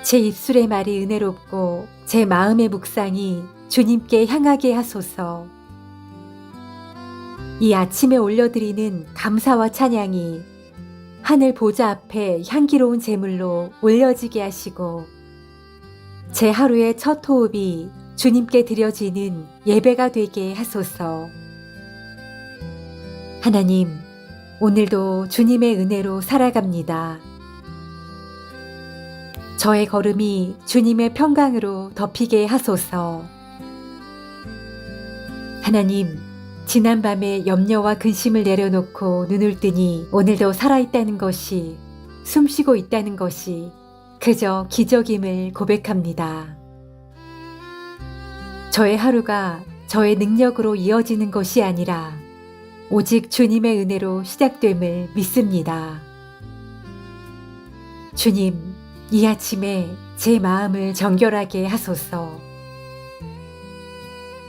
제 입술의 말이 은혜롭고 제 마음의 묵상이 주님께 향하게 하소서. 이 아침에 올려드리는 감사와 찬양이 하늘 보좌 앞에 향기로운 제물로 올려지게 하시고 제 하루의 첫 호흡이 주님께 드려지는 예배가 되게 하소서. 하나님, 오늘도 주님의 은혜로 살아갑니다. 저의 걸음이 주님의 평강으로 덮이게 하소서. 하나님, 지난밤에 염려와 근심을 내려놓고 눈을 뜨니 오늘도 살아있다는 것이, 숨쉬고 있다는 것이 그저 기적임을 고백합니다. 저의 하루가 저의 능력으로 이어지는 것이 아니라 오직 주님의 은혜로 시작됨을 믿습니다. 주님, 이 아침에 제 마음을 정결하게 하소서.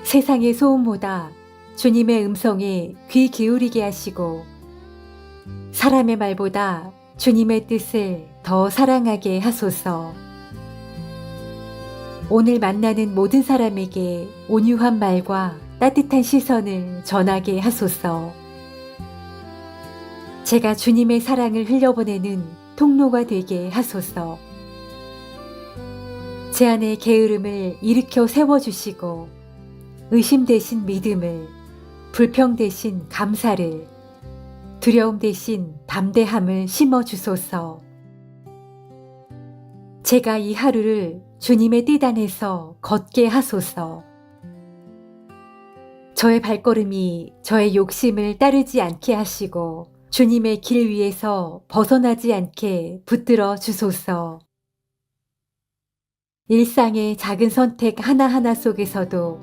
세상의 소음보다 주님의 음성에 귀 기울이게 하시고 사람의 말보다 주님의 뜻을 더 사랑하게 하소서. 오늘 만나는 모든 사람에게 온유한 말과 따뜻한 시선을 전하게 하소서. 제가 주님의 사랑을 흘려보내는 통로가 되게 하소서. 제 안에 게으름을 일으켜 세워주시고 의심 대신 믿음을, 불평 대신 감사를, 두려움 대신 담대함을 심어주소서. 제가 이 하루를 주님의 뜻 안에서 걷게 하소서. 저의 발걸음이 저의 욕심을 따르지 않게 하시고 주님의 길 위에서 벗어나지 않게 붙들어 주소서. 일상의 작은 선택 하나하나 속에서도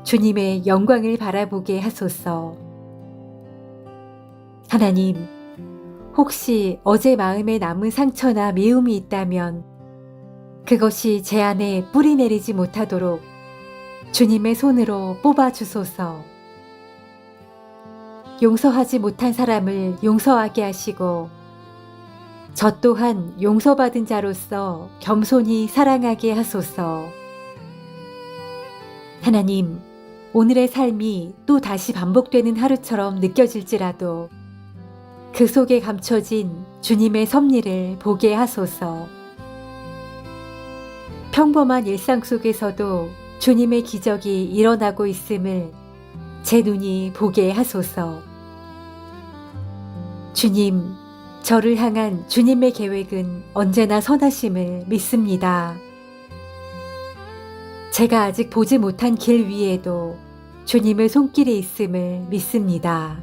주님의 영광을 바라보게 하소서. 하나님, 혹시 어제 마음에 남은 상처나 미움이 있다면 그것이 제 안에 뿌리 내리지 못하도록 주님의 손으로 뽑아 주소서. 용서하지 못한 사람을 용서하게 하시고 저 또한 용서받은 자로서 겸손히 사랑하게 하소서. 하나님, 오늘의 삶이 또 다시 반복되는 하루처럼 느껴질지라도 그 속에 감춰진 주님의 섭리를 보게 하소서. 평범한 일상 속에서도 주님의 기적이 일어나고 있음을 제 눈이 보게 하소서. 주님, 저를 향한 주님의 계획은 언제나 선하심을 믿습니다. 제가 아직 보지 못한 길 위에도 주님의 손길이 있음을 믿습니다.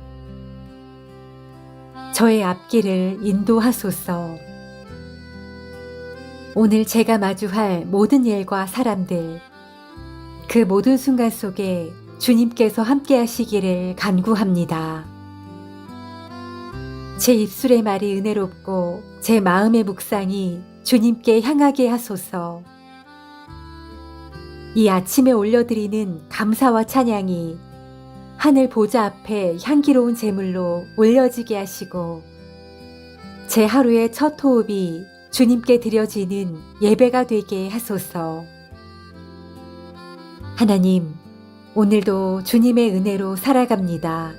저의 앞길을 인도하소서. 오늘 제가 마주할 모든 일과 사람들, 그 모든 순간 속에 주님께서 함께 하시기를 간구합니다. 제 입술의 말이 은혜롭고 제 마음의 묵상이 주님께 향하게 하소서. 이 아침에 올려드리는 감사와 찬양이 하늘 보좌 앞에 향기로운 제물로 올려지게 하시고 제 하루의 첫 호흡이 주님께 드려지는 예배가 되게 하소서. 하나님, 오늘도 주님의 은혜로 살아갑니다.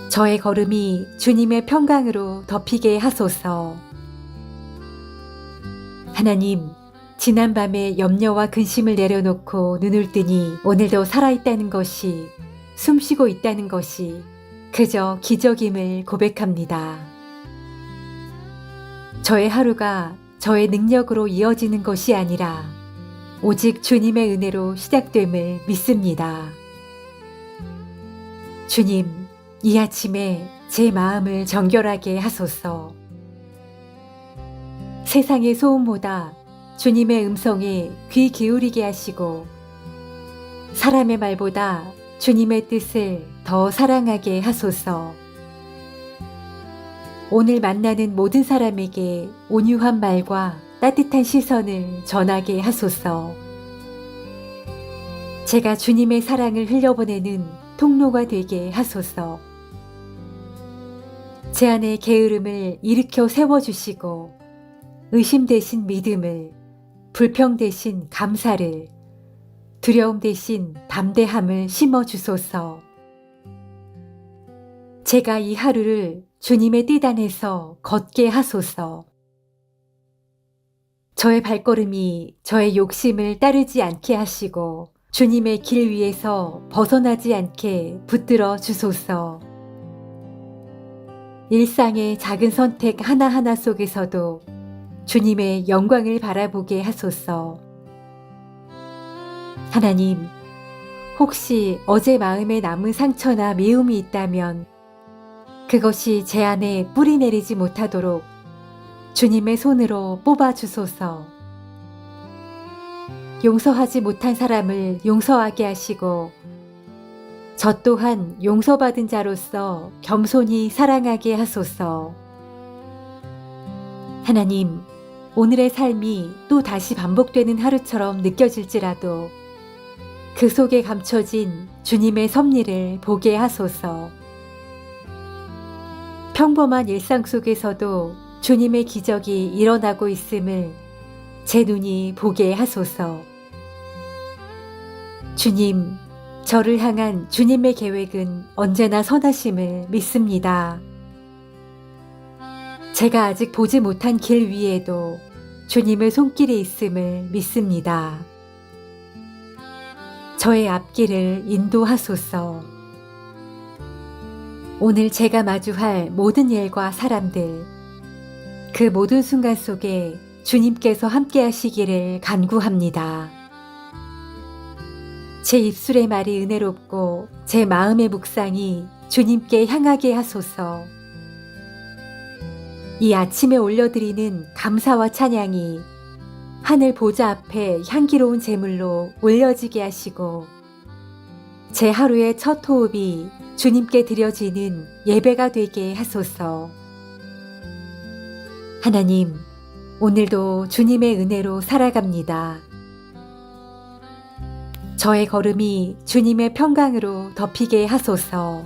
저의 걸음이 주님의 평강으로 덮이게 하소서. 하나님, 지난밤에 염려와 근심을 내려놓고 눈을 뜨니 오늘도 살아있다는 것이, 숨쉬고 있다는 것이 그저 기적임을 고백합니다. 저의 하루가 저의 능력으로 이어지는 것이 아니라 오직 주님의 은혜로 시작됨을 믿습니다. 주님, 이 아침에 제 마음을 정결하게 하소서. 세상의 소음보다 주님의 음성에 귀 기울이게 하시고 사람의 말보다 주님의 뜻을 더 사랑하게 하소서. 오늘 만나는 모든 사람에게 온유한 말과 따뜻한 시선을 전하게 하소서. 제가 주님의 사랑을 흘려보내는 통로가 되게 하소서. 제 안에 게으름을 일으켜 세워주시고 의심 대신 믿음을, 불평 대신 감사를, 두려움 대신 담대함을 심어주소서. 제가 이 하루를 주님의 뜻 안에서 걷게 하소서. 저의 발걸음이 저의 욕심을 따르지 않게 하시고 주님의 길 위에서 벗어나지 않게 붙들어 주소서. 일상의 작은 선택 하나하나 속에서도 주님의 영광을 바라보게 하소서. 하나님, 혹시 어제 마음에 남은 상처나 미움이 있다면 그것이 제 안에 뿌리 내리지 못하도록 주님의 손으로 뽑아 주소서. 용서하지 못한 사람을 용서하게 하시고 저 또한 용서받은 자로서 겸손히 사랑하게 하소서. 하나님, 오늘의 삶이 또 다시 반복되는 하루처럼 느껴질지라도 그 속에 감춰진 주님의 섭리를 보게 하소서. 평범한 일상 속에서도 주님의 기적이 일어나고 있음을 제 눈이 보게 하소서. 주님, 저를 향한 주님의 계획은 언제나 선하심을 믿습니다. 제가 아직 보지 못한 길 위에도 주님의 손길이 있음을 믿습니다. 저의 앞길을 인도하소서. 오늘 제가 마주할 모든 일과 사람들, 그 모든 순간 속에 주님께서 함께 하시기를 간구합니다. 제 입술의 말이 은혜롭고 제 마음의 묵상이 주님께 향하게 하소서. 이 아침에 올려드리는 감사와 찬양이 하늘 보좌 앞에 향기로운 제물로 올려지게 하시고 제 하루의 첫 호흡이 주님께 드려지는 예배가 되게 하소서. 하나님, 오늘도 주님의 은혜로 살아갑니다. 저의 걸음이 주님의 평강으로 덮이게 하소서.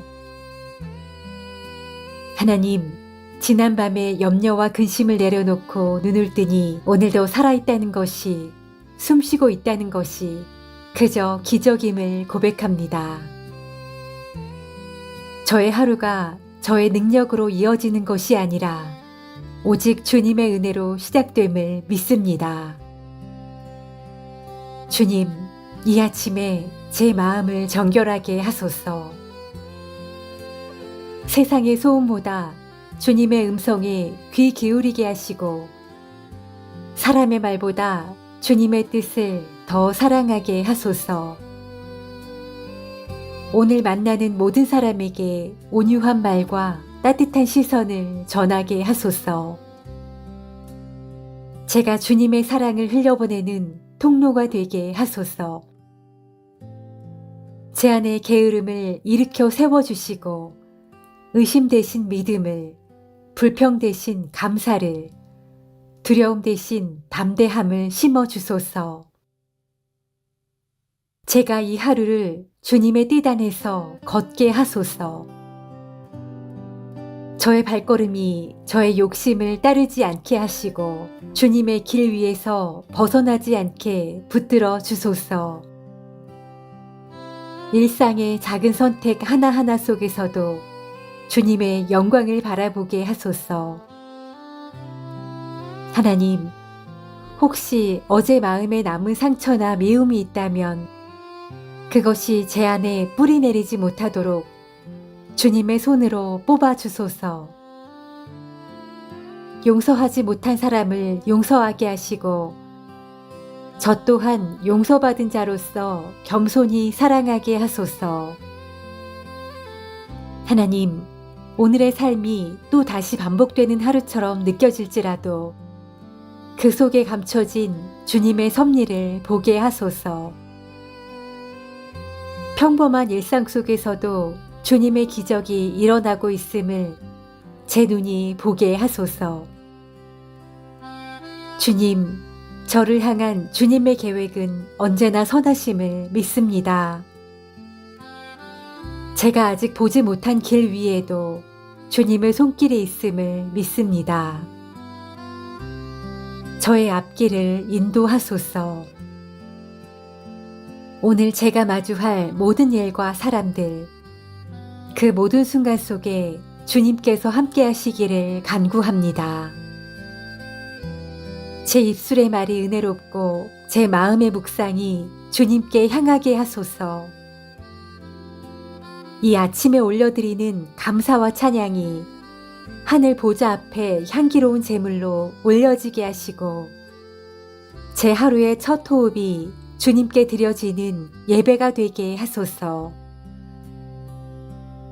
하나님, 지난밤에 염려와 근심을 내려놓고 눈을 뜨니 오늘도 살아있다는 것이, 숨쉬고 있다는 것이 그저 기적임을 고백합니다. 저의 하루가 저의 능력으로 이어지는 것이 아니라 오직 주님의 은혜로 시작됨을 믿습니다. 주님, 이 아침에 제 마음을 정결하게 하소서. 세상의 소음보다 주님의 음성에 귀 기울이게 하시고 사람의 말보다 주님의 뜻을 더 사랑하게 하소서. 오늘 만나는 모든 사람에게 온유한 말과 따뜻한 시선을 전하게 하소서. 제가 주님의 사랑을 흘려보내는 통로가 되게 하소서. 제 안에 게으름을 일으켜 세워주시고 의심 대신 믿음을, 불평 대신 감사를, 두려움 대신 담대함을 심어주소서. 제가 이 하루를 주님의 뜻 안에서 걷게 하소서. 저의 발걸음이 저의 욕심을 따르지 않게 하시고 주님의 길 위에서 벗어나지 않게 붙들어 주소서. 일상의 작은 선택 하나하나 속에서도 주님의 영광을 바라보게 하소서. 하나님, 혹시 어제 마음에 남은 상처나 미움이 있다면 그것이 제 안에 뿌리 내리지 못하도록 주님의 손으로 뽑아 주소서. 용서하지 못한 사람을 용서하게 하시고 저 또한 용서받은 자로서 겸손히 사랑하게 하소서. 하나님, 오늘의 삶이 또 다시 반복되는 하루처럼 느껴질지라도 그 속에 감춰진 주님의 섭리를 보게 하소서. 평범한 일상 속에서도 주님의 기적이 일어나고 있음을 제 눈이 보게 하소서. 주님, 저를 향한 주님의 계획은 언제나 선하심을 믿습니다. 제가 아직 보지 못한 길 위에도 주님의 손길이 있음을 믿습니다. 저의 앞길을 인도하소서. 오늘 제가 마주할 모든 일과 사람들, 그 모든 순간 속에 주님께서 함께 하시기를 간구합니다. 제 입술의 말이 은혜롭고 제 마음의 묵상이 주님께 향하게 하소서. 이 아침에 올려드리는 감사와 찬양이 하늘 보좌 앞에 향기로운 제물로 올려지게 하시고 제 하루의 첫 호흡이 주님께 드려지는 예배가 되게 하소서.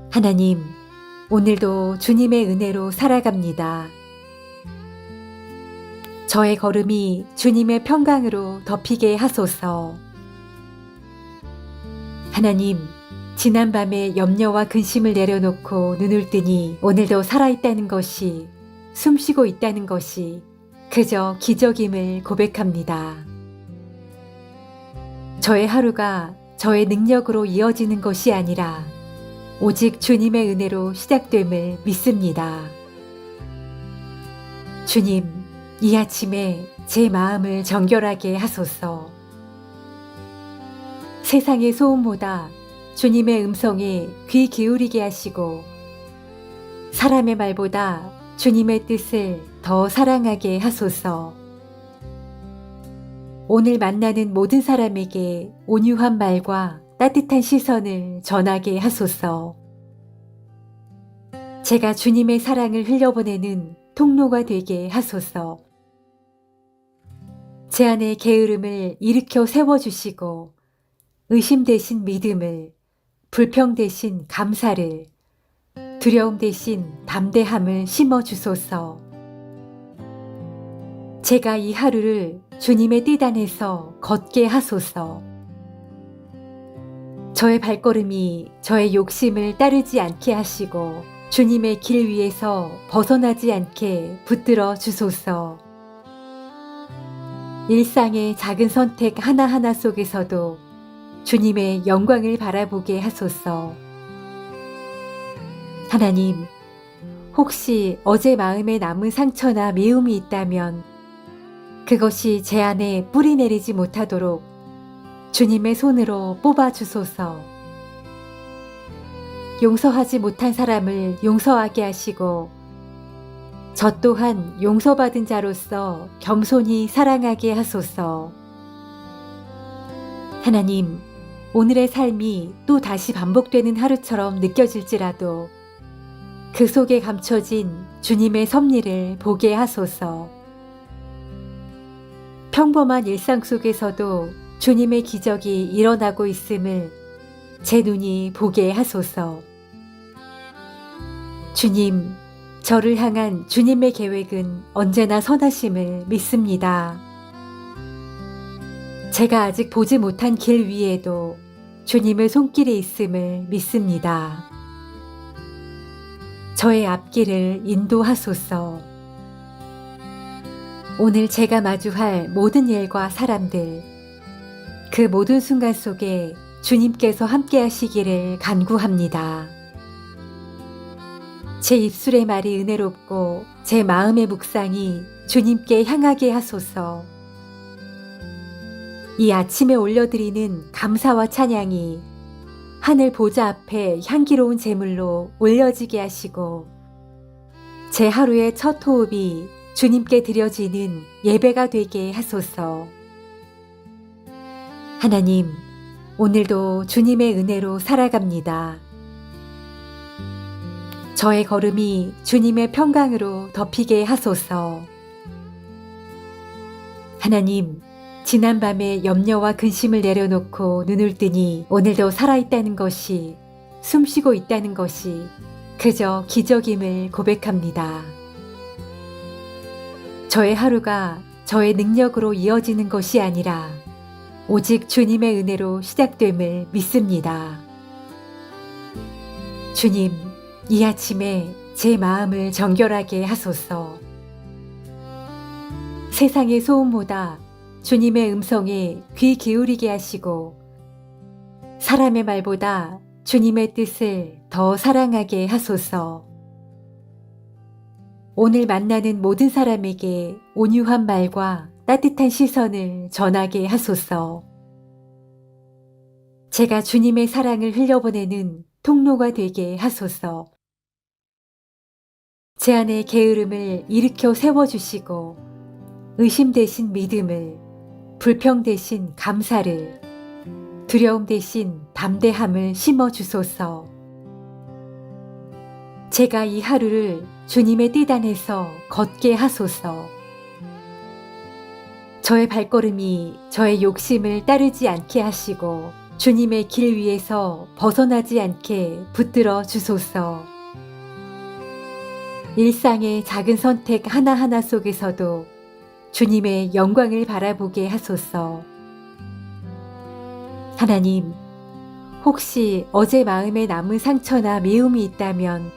하나님, 오늘도 주님의 은혜로 살아갑니다. 저의 걸음이 주님의 평강으로 덮이게 하소서. 하나님, 지난밤에 염려와 근심을 내려놓고 눈을 뜨니 오늘도 살아있다는 것이, 숨쉬고 있다는 것이 그저 기적임을 고백합니다. 저의 하루가 저의 능력으로 이어지는 것이 아니라 오직 주님의 은혜로 시작됨을 믿습니다. 주님, 이 아침에 제 마음을 정결하게 하소서. 세상의 소음보다 주님의 음성에 귀 기울이게 하시고 사람의 말보다 주님의 뜻을 더 사랑하게 하소서. 오늘 만나는 모든 사람에게 온유한 말과 따뜻한 시선을 전하게 하소서. 제가 주님의 사랑을 흘려보내는 통로가 되게 하소서. 제 안에 게으름을 일으켜 세워주시고 의심 대신 믿음을, 불평 대신 감사를, 두려움 대신 담대함을 심어주소서. 제가 이 하루를 주님의 뜻 안에서 걷게 하소서. 저의 발걸음이 저의 욕심을 따르지 않게 하시고 주님의 길 위에서 벗어나지 않게 붙들어 주소서. 일상의 작은 선택 하나하나 속에서도 주님의 영광을 바라보게 하소서. 하나님, 혹시 어제 마음에 남은 상처나 미움이 있다면 그것이 제 안에 뿌리 내리지 못하도록 주님의 손으로 뽑아 주소서. 용서하지 못한 사람을 용서하게 하시고 저 또한 용서받은 자로서 겸손히 사랑하게 하소서. 하나님, 오늘의 삶이 또 다시 반복되는 하루처럼 느껴질지라도 그 속에 감춰진 주님의 섭리를 보게 하소서. 평범한 일상 속에서도 주님의 기적이 일어나고 있음을 제 눈이 보게 하소서. 주님, 저를 향한 주님의 계획은 언제나 선하심을 믿습니다. 제가 아직 보지 못한 길 위에도 주님의 손길이 있음을 믿습니다. 저의 앞길을 인도하소서. 오늘 제가 마주할 모든 일과 사람들, 그 모든 순간 속에 주님께서 함께 하시기를 간구합니다. 제 입술의 말이 은혜롭고 제 마음의 묵상이 주님께 향하게 하소서. 이 아침에 올려드리는 감사와 찬양이 하늘 보좌 앞에 향기로운 제물로 올려지게 하시고 제 하루의 첫 호흡이 주님께 드려지는 예배가 되게 하소서. 하나님, 오늘도 주님의 은혜로 살아갑니다. 저의 걸음이 주님의 평강으로 덮이게 하소서. 하나님, 지난밤에 염려와 근심을 내려놓고 눈을 뜨니 오늘도 살아있다는 것이, 숨쉬고 있다는 것이 그저 기적임을 고백합니다. 저의 하루가 저의 능력으로 이어지는 것이 아니라 오직 주님의 은혜로 시작됨을 믿습니다. 주님, 이 아침에 제 마음을 정결하게 하소서. 세상의 소음보다 주님의 음성에 귀 기울이게 하시고 사람의 말보다 주님의 뜻을 더 사랑하게 하소서. 오늘 만나는 모든 사람에게 온유한 말과 따뜻한 시선을 전하게 하소서. 제가 주님의 사랑을 흘려보내는 통로가 되게 하소서. 제 안에 게으름을 일으켜 세워주시고 의심 대신 믿음을, 불평 대신 감사를, 두려움 대신 담대함을 심어주소서. 제가 이 하루를 주님의 뜻 안에서 걷게 하소서. 저의 발걸음이 저의 욕심을 따르지 않게 하시고 주님의 길 위에서 벗어나지 않게 붙들어 주소서. 일상의 작은 선택 하나하나 속에서도 주님의 영광을 바라보게 하소서. 하나님, 혹시 어제 마음에 남은 상처나 미움이 있다면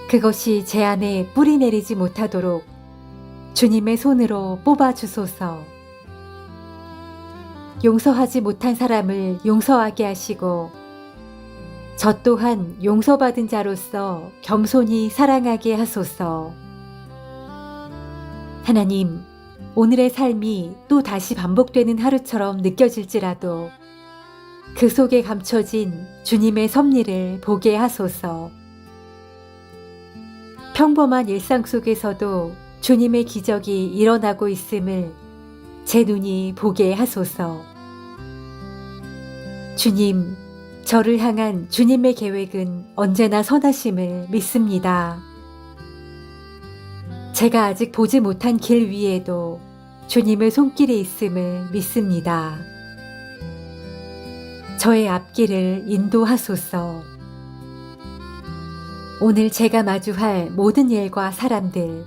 그것이 제 안에 뿌리 내리지 못하도록 주님의 손으로 뽑아 주소서. 용서하지 못한 사람을 용서하게 하시고 저 또한 용서받은 자로서 겸손히 사랑하게 하소서. 하나님, 오늘의 삶이 또 다시 반복되는 하루처럼 느껴질지라도 그 속에 감춰진 주님의 섭리를 보게 하소서. 평범한 일상 속에서도 주님의 기적이 일어나고 있음을 제 눈이 보게 하소서. 주님, 저를 향한 주님의 계획은 언제나 선하심을 믿습니다. 제가 아직 보지 못한 길 위에도 주님의 손길이 있음을 믿습니다. 저의 앞길을 인도하소서. 오늘 제가 마주할 모든 일과 사람들,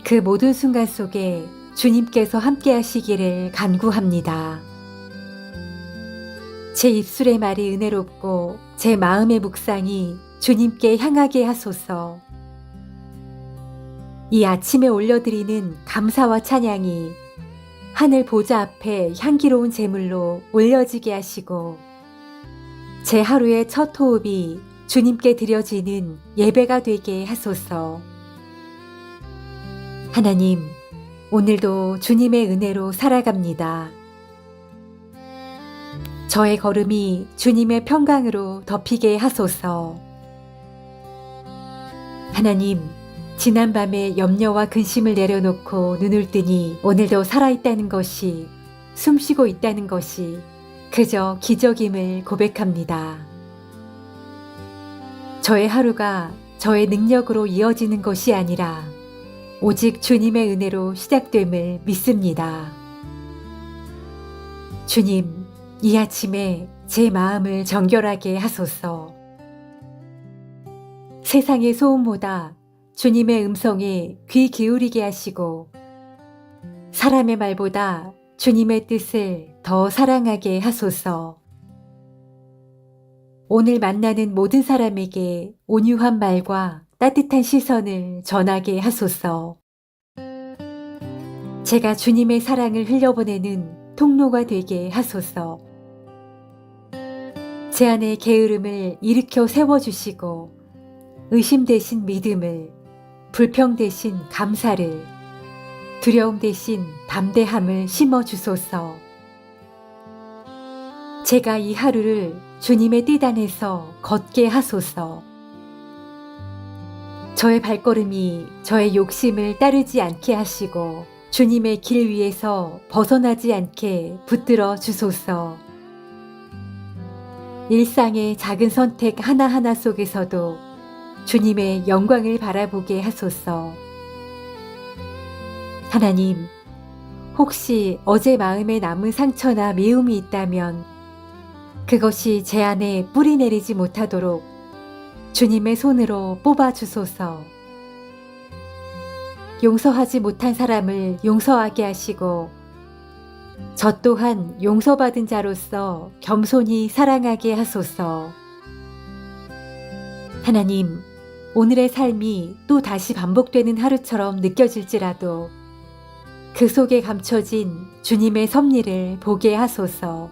그 모든 순간 속에 주님께서 함께 하시기를 간구합니다. 제 입술의 말이 은혜롭고 제 마음의 묵상이 주님께 향하게 하소서. 이 아침에 올려드리는 감사와 찬양이 하늘 보좌 앞에 향기로운 제물로 올려지게 하시고 제 하루의 첫 호흡이 주님께 드려지는 예배가 되게 하소서. 하나님, 오늘도 주님의 은혜로 살아갑니다. 저의 걸음이 주님의 평강으로 덮이게 하소서. 하나님, 지난밤에 염려와 근심을 내려놓고 눈을 뜨니 오늘도 살아있다는 것이, 숨쉬고 있다는 것이 그저 기적임을 고백합니다. 저의 하루가 저의 능력으로 이어지는 것이 아니라 오직 주님의 은혜로 시작됨을 믿습니다. 주님, 이 아침에 제 마음을 정결하게 하소서. 세상의 소음보다 주님의 음성에 귀 기울이게 하시고 사람의 말보다 주님의 뜻을 더 사랑하게 하소서. 오늘 만나는 모든 사람에게 온유한 말과 따뜻한 시선을 전하게 하소서. 제가 주님의 사랑을 흘려보내는 통로가 되게 하소서. 제 안에 게으름을 일으켜 세워주시고 의심 대신 믿음을, 불평 대신 감사를, 두려움 대신 담대함을 심어주소서. 제가 이 하루를 주님의 뜻 안에서 걷게 하소서. 저의 발걸음이 저의 욕심을 따르지 않게 하시고 주님의 길 위에서 벗어나지 않게 붙들어 주소서. 일상의 작은 선택 하나하나 속에서도 주님의 영광을 바라보게 하소서. 하나님, 혹시 어제 마음에 남은 상처나 미움이 있다면 그것이 제 안에 뿌리 내리지 못하도록 주님의 손으로 뽑아 주소서. 용서하지 못한 사람을 용서하게 하시고 저 또한 용서받은 자로서 겸손히 사랑하게 하소서. 하나님, 오늘의 삶이 또 다시 반복되는 하루처럼 느껴질지라도 그 속에 감춰진 주님의 섭리를 보게 하소서.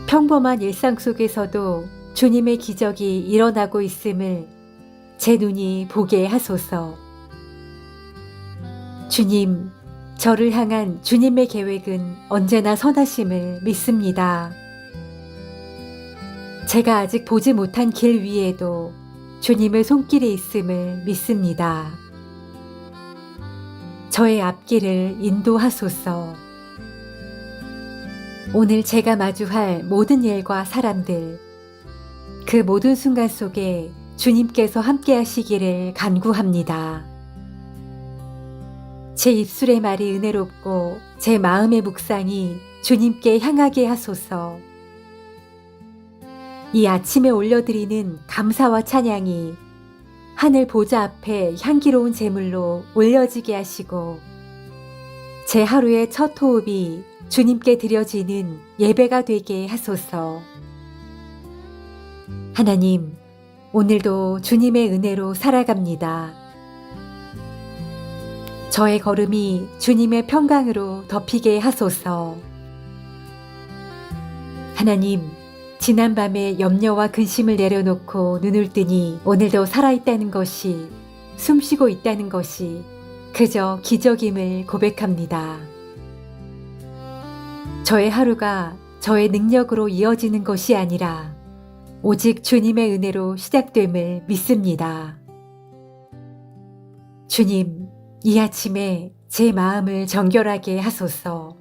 평범한 일상 속에서도 주님의 기적이 일어나고 있음을 제 눈이 보게 하소서. 주님, 저를 향한 주님의 계획은 언제나 선하심을 믿습니다. 제가 아직 보지 못한 길 위에도 주님의 손길이 있음을 믿습니다. 저의 앞길을 인도하소서. 오늘 제가 마주할 모든 일과 사람들, 그 모든 순간 속에 주님께서 함께 하시기를 간구합니다. 제 입술의 말이 은혜롭고 제 마음의 묵상이 주님께 향하게 하소서. 이 아침에 올려드리는 감사와 찬양이 하늘 보좌 앞에 향기로운 제물로 올려지게 하시고 제 하루의 첫 호흡이 주님께 드려지는 예배가 되게 하소서. 하나님, 오늘도 주님의 은혜로 살아갑니다. 저의 걸음이 주님의 평강으로 덮이게 하소서. 하나님, 지난밤에 염려와 근심을 내려놓고 눈을 뜨니 오늘도 살아있다는 것이, 숨쉬고 있다는 것이 그저 기적임을 고백합니다. 저의 하루가 저의 능력으로 이어지는 것이 아니라 오직 주님의 은혜로 시작됨을 믿습니다. 주님, 이 아침에 제 마음을 정결하게 하소서.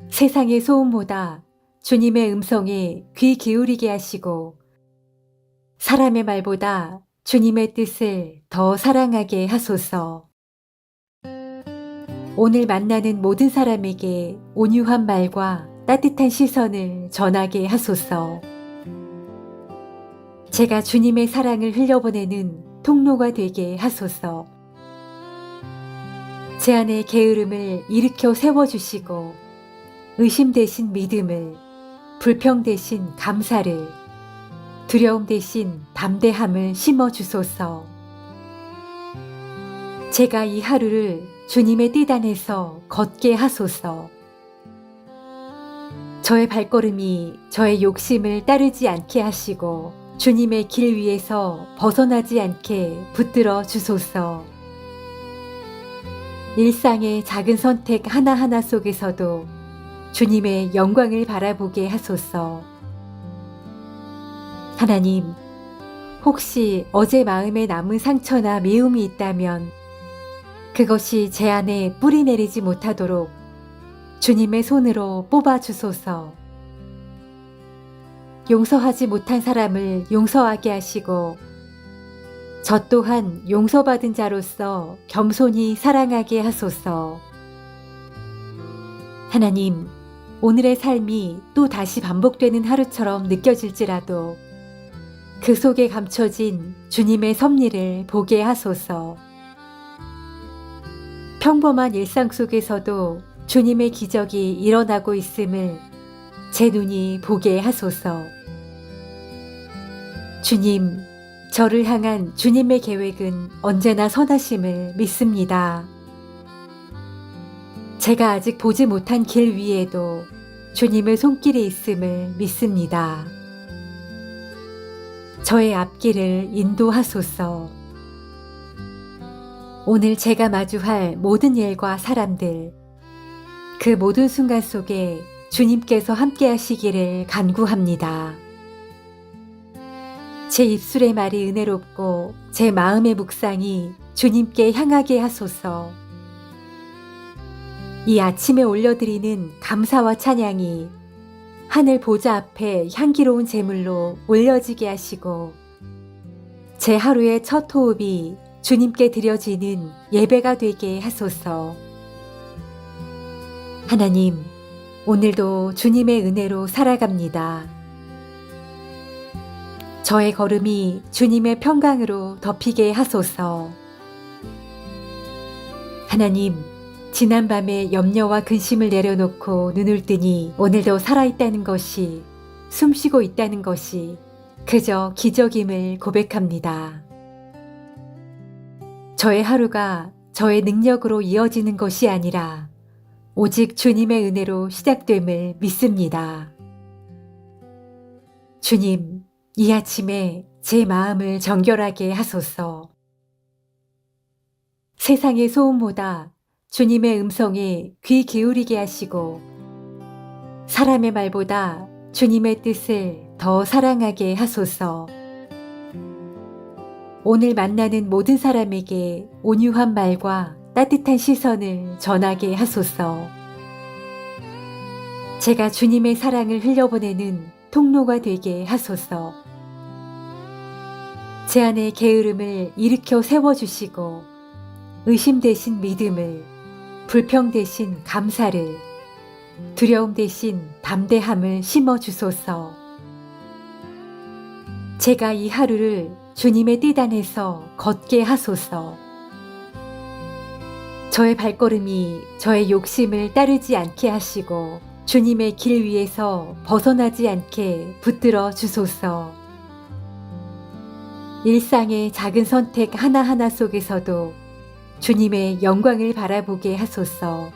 세상의 소음보다 주님의 음성에 귀 기울이게 하시고 사람의 말보다 주님의 뜻을 더 사랑하게 하소서. 오늘 만나는 모든 사람에게 온유한 말과 따뜻한 시선을 전하게 하소서. 제가 주님의 사랑을 흘려보내는 통로가 되게 하소서. 제 안에 게으름을 일으켜 세워주시고 의심 대신 믿음을, 불평 대신 감사를, 두려움 대신 담대함을 심어주소서. 제가 이 하루를 주님의 뜻 안에서 걷게 하소서. 저의 발걸음이 저의 욕심을 따르지 않게 하시고 주님의 길 위에서 벗어나지 않게 붙들어 주소서. 일상의 작은 선택 하나하나 속에서도 주님의 영광을 바라보게 하소서. 하나님, 혹시 어제 마음에 남은 상처나 미움이 있다면 그것이 제 안에 뿌리 내리지 못하도록 주님의 손으로 뽑아 주소서. 용서하지 못한 사람을 용서하게 하시고 저 또한 용서받은 자로서 겸손히 사랑하게 하소서. 하나님, 오늘의 삶이 또 다시 반복되는 하루처럼 느껴질지라도 그 속에 감춰진 주님의 섭리를 보게 하소서. 평범한 일상 속에서도 주님의 기적이 일어나고 있음을 제 눈이 보게 하소서. 주님, 저를 향한 주님의 계획은 언제나 선하심을 믿습니다. 제가 아직 보지 못한 길 위에도 주님의 손길이 있음을 믿습니다. 저의 앞길을 인도하소서. 오늘 제가 마주할 모든 일과 사람들, 그 모든 순간 속에 주님께서 함께 하시기를 간구합니다. 제 입술의 말이 은혜롭고 제 마음의 묵상이 주님께 향하게 하소서. 이 아침에 올려드리는 감사와 찬양이 하늘 보좌 앞에 향기로운 제물로 올려지게 하시고 제 하루의 첫 호흡이 주님께 드려지는 예배가 되게 하소서. 하나님, 오늘도 주님의 은혜로 살아갑니다. 저의 걸음이 주님의 평강으로 덮이게 하소서. 하나님, 지난밤에 염려와 근심을 내려놓고 눈을 뜨니 오늘도 살아있다는 것이, 숨쉬고 있다는 것이 그저 기적임을 고백합니다. 저의 하루가 저의 능력으로 이어지는 것이 아니라 오직 주님의 은혜로 시작됨을 믿습니다. 주님, 이 아침에 제 마음을 정결하게 하소서. 세상의 소음보다 주님의 음성에 귀 기울이게 하시고 사람의 말보다 주님의 뜻을 더 사랑하게 하소서. 오늘 만나는 모든 사람에게 온유한 말과 따뜻한 시선을 전하게 하소서. 제가 주님의 사랑을 흘려보내는 통로가 되게 하소서. 제 안에 게으름을 일으켜 세워주시고 의심 대신 믿음을, 불평 대신 감사를, 두려움 대신 담대함을 심어주소서. 제가 이 하루를 주님의 뜻 안에서 걷게 하소서. 저의 발걸음이 저의 욕심을 따르지 않게 하시고 주님의 길 위에서 벗어나지 않게 붙들어 주소서. 일상의 작은 선택 하나하나 속에서도 주님의 영광을 바라보게 하소서.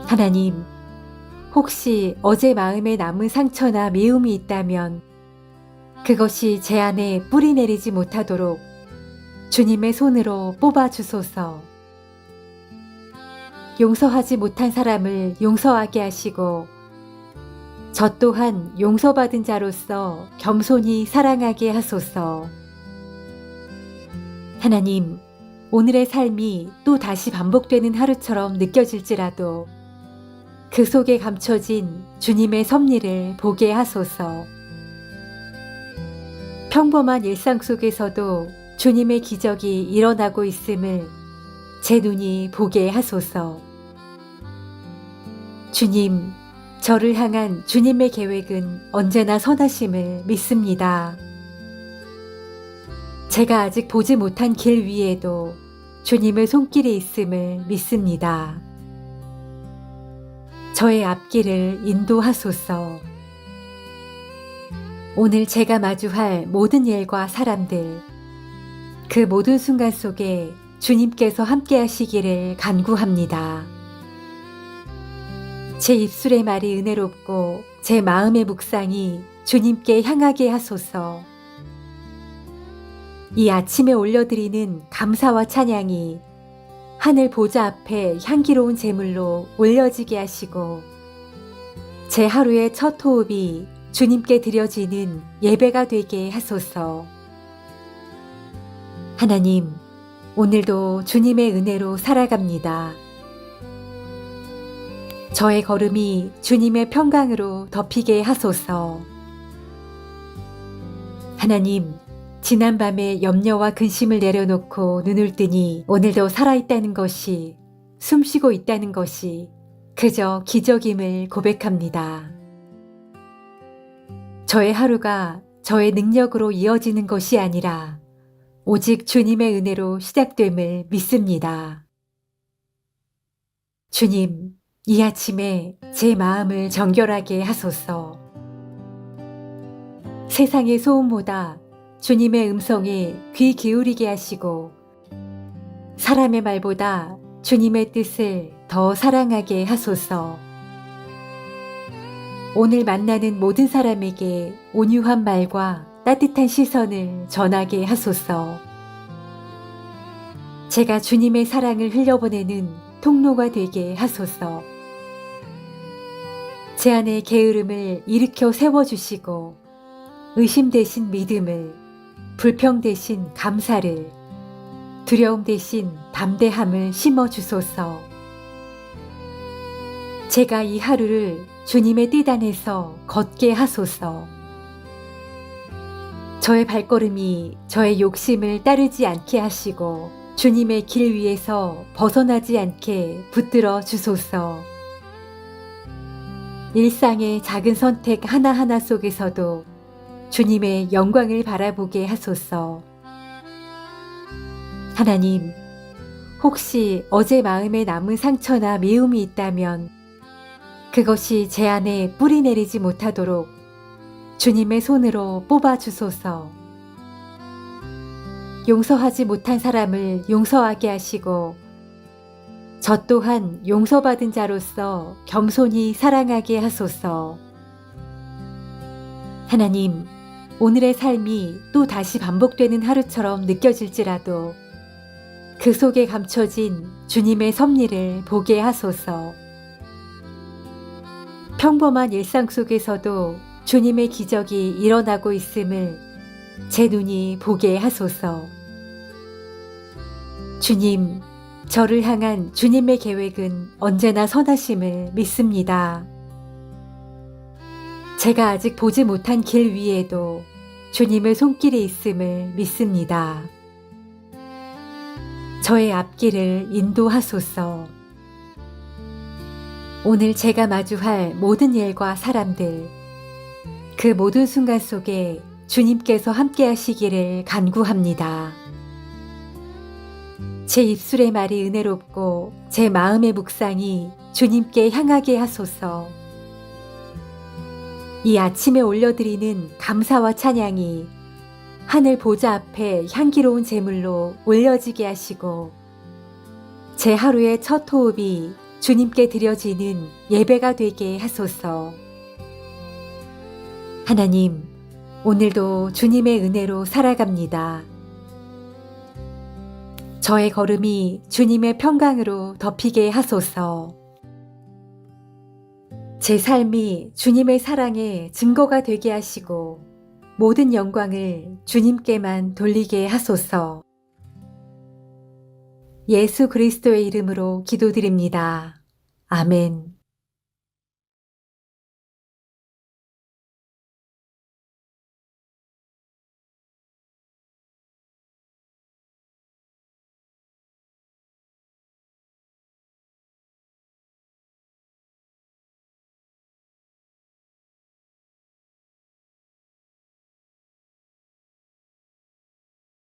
하나님, 혹시 어제 마음에 남은 상처나 미움이 있다면 그것이 제 안에 뿌리 내리지 못하도록 주님의 손으로 뽑아 주소서. 용서하지 못한 사람을 용서하게 하시고 저 또한 용서받은 자로서 겸손히 사랑하게 하소서. 하나님, 오늘의 삶이 또 다시 반복되는 하루처럼 느껴질지라도 그 속에 감춰진 주님의 섭리를 보게 하소서. 평범한 일상 속에서도 주님의 기적이 일어나고 있음을 제 눈이 보게 하소서. 주님, 저를 향한 주님의 계획은 언제나 선하심을 믿습니다. 제가 아직 보지 못한 길 위에도 주님의 손길이 있음을 믿습니다. 저의 앞길을 인도하소서. 오늘 제가 마주할 모든 일과 사람들, 그 모든 순간 속에 주님께서 함께 하시기를 간구합니다. 제 입술의 말이 은혜롭고 제 마음의 묵상이 주님께 향하게 하소서. 이 아침에 올려드리는 감사와 찬양이 하늘 보좌 앞에 향기로운 제물로 올려지게 하시고 제 하루의 첫 호흡이 주님께 드려지는 예배가 되게 하소서. 하나님, 오늘도 주님의 은혜로 살아갑니다. 저의 걸음이 주님의 평강으로 덮이게 하소서. 하나님, 지난밤에 염려와 근심을 내려놓고 눈을 뜨니 오늘도 살아있다는 것이, 숨쉬고 있다는 것이 그저 기적임을 고백합니다. 저의 하루가 저의 능력으로 이어지는 것이 아니라 오직 주님의 은혜로 시작됨을 믿습니다. 주님, 이 아침에 제 마음을 정결하게 하소서. 세상의 소음보다 주님의 음성에 귀 기울이게 하시고 사람의 말보다 주님의 뜻을 더 사랑하게 하소서. 오늘 만나는 모든 사람에게 온유한 말과 따뜻한 시선을 전하게 하소서. 제가 주님의 사랑을 흘려보내는 통로가 되게 하소서. 제 안에 게으름을 일으켜 세워주시고 의심 대신 믿음을, 불평 대신 감사를, 두려움 대신 담대함을 심어주소서. 제가 이 하루를 주님의 뜻 안에서 걷게 하소서. 저의 발걸음이 저의 욕심을 따르지 않게 하시고 주님의 길 위에서 벗어나지 않게 붙들어 주소서. 일상의 작은 선택 하나하나 속에서도 주님의 영광을 바라보게 하소서. 하나님, 혹시 어제 마음에 남은 상처나 미움이 있다면 그것이 제 안에 뿌리 내리지 못하도록 주님의 손으로 뽑아 주소서. 용서하지 못한 사람을 용서하게 하시고 저 또한 용서받은 자로서 겸손히 사랑하게 하소서. 하나님, 오늘의 삶이 또 다시 반복되는 하루처럼 느껴질지라도 그 속에 감춰진 주님의 섭리를 보게 하소서. 평범한 일상 속에서도 주님의 기적이 일어나고 있음을 제 눈이 보게 하소서. 주님, 저를 향한 주님의 계획은 언제나 선하심을 믿습니다. 제가 아직 보지 못한 길 위에도 주님의 손길이 있음을 믿습니다. 저의 앞길을 인도하소서. 오늘 제가 마주할 모든 일과 사람들, 그 모든 순간 속에 주님께서 함께 하시기를 간구합니다. 제 입술의 말이 은혜롭고 제 마음의 묵상이 주님께 향하게 하소서. 이 아침에 올려드리는 감사와 찬양이 하늘 보좌 앞에 향기로운 제물로 올려지게 하시고 제 하루의 첫 호흡이 주님께 드려지는 예배가 되게 하소서. 하나님, 오늘도 주님의 은혜로 살아갑니다. 저의 걸음이 주님의 평강으로 덮이게 하소서. 제 삶이 주님의 사랑의 증거가 되게 하시고 모든 영광을 주님께만 돌리게 하소서. 예수 그리스도의 이름으로 기도드립니다. 아멘.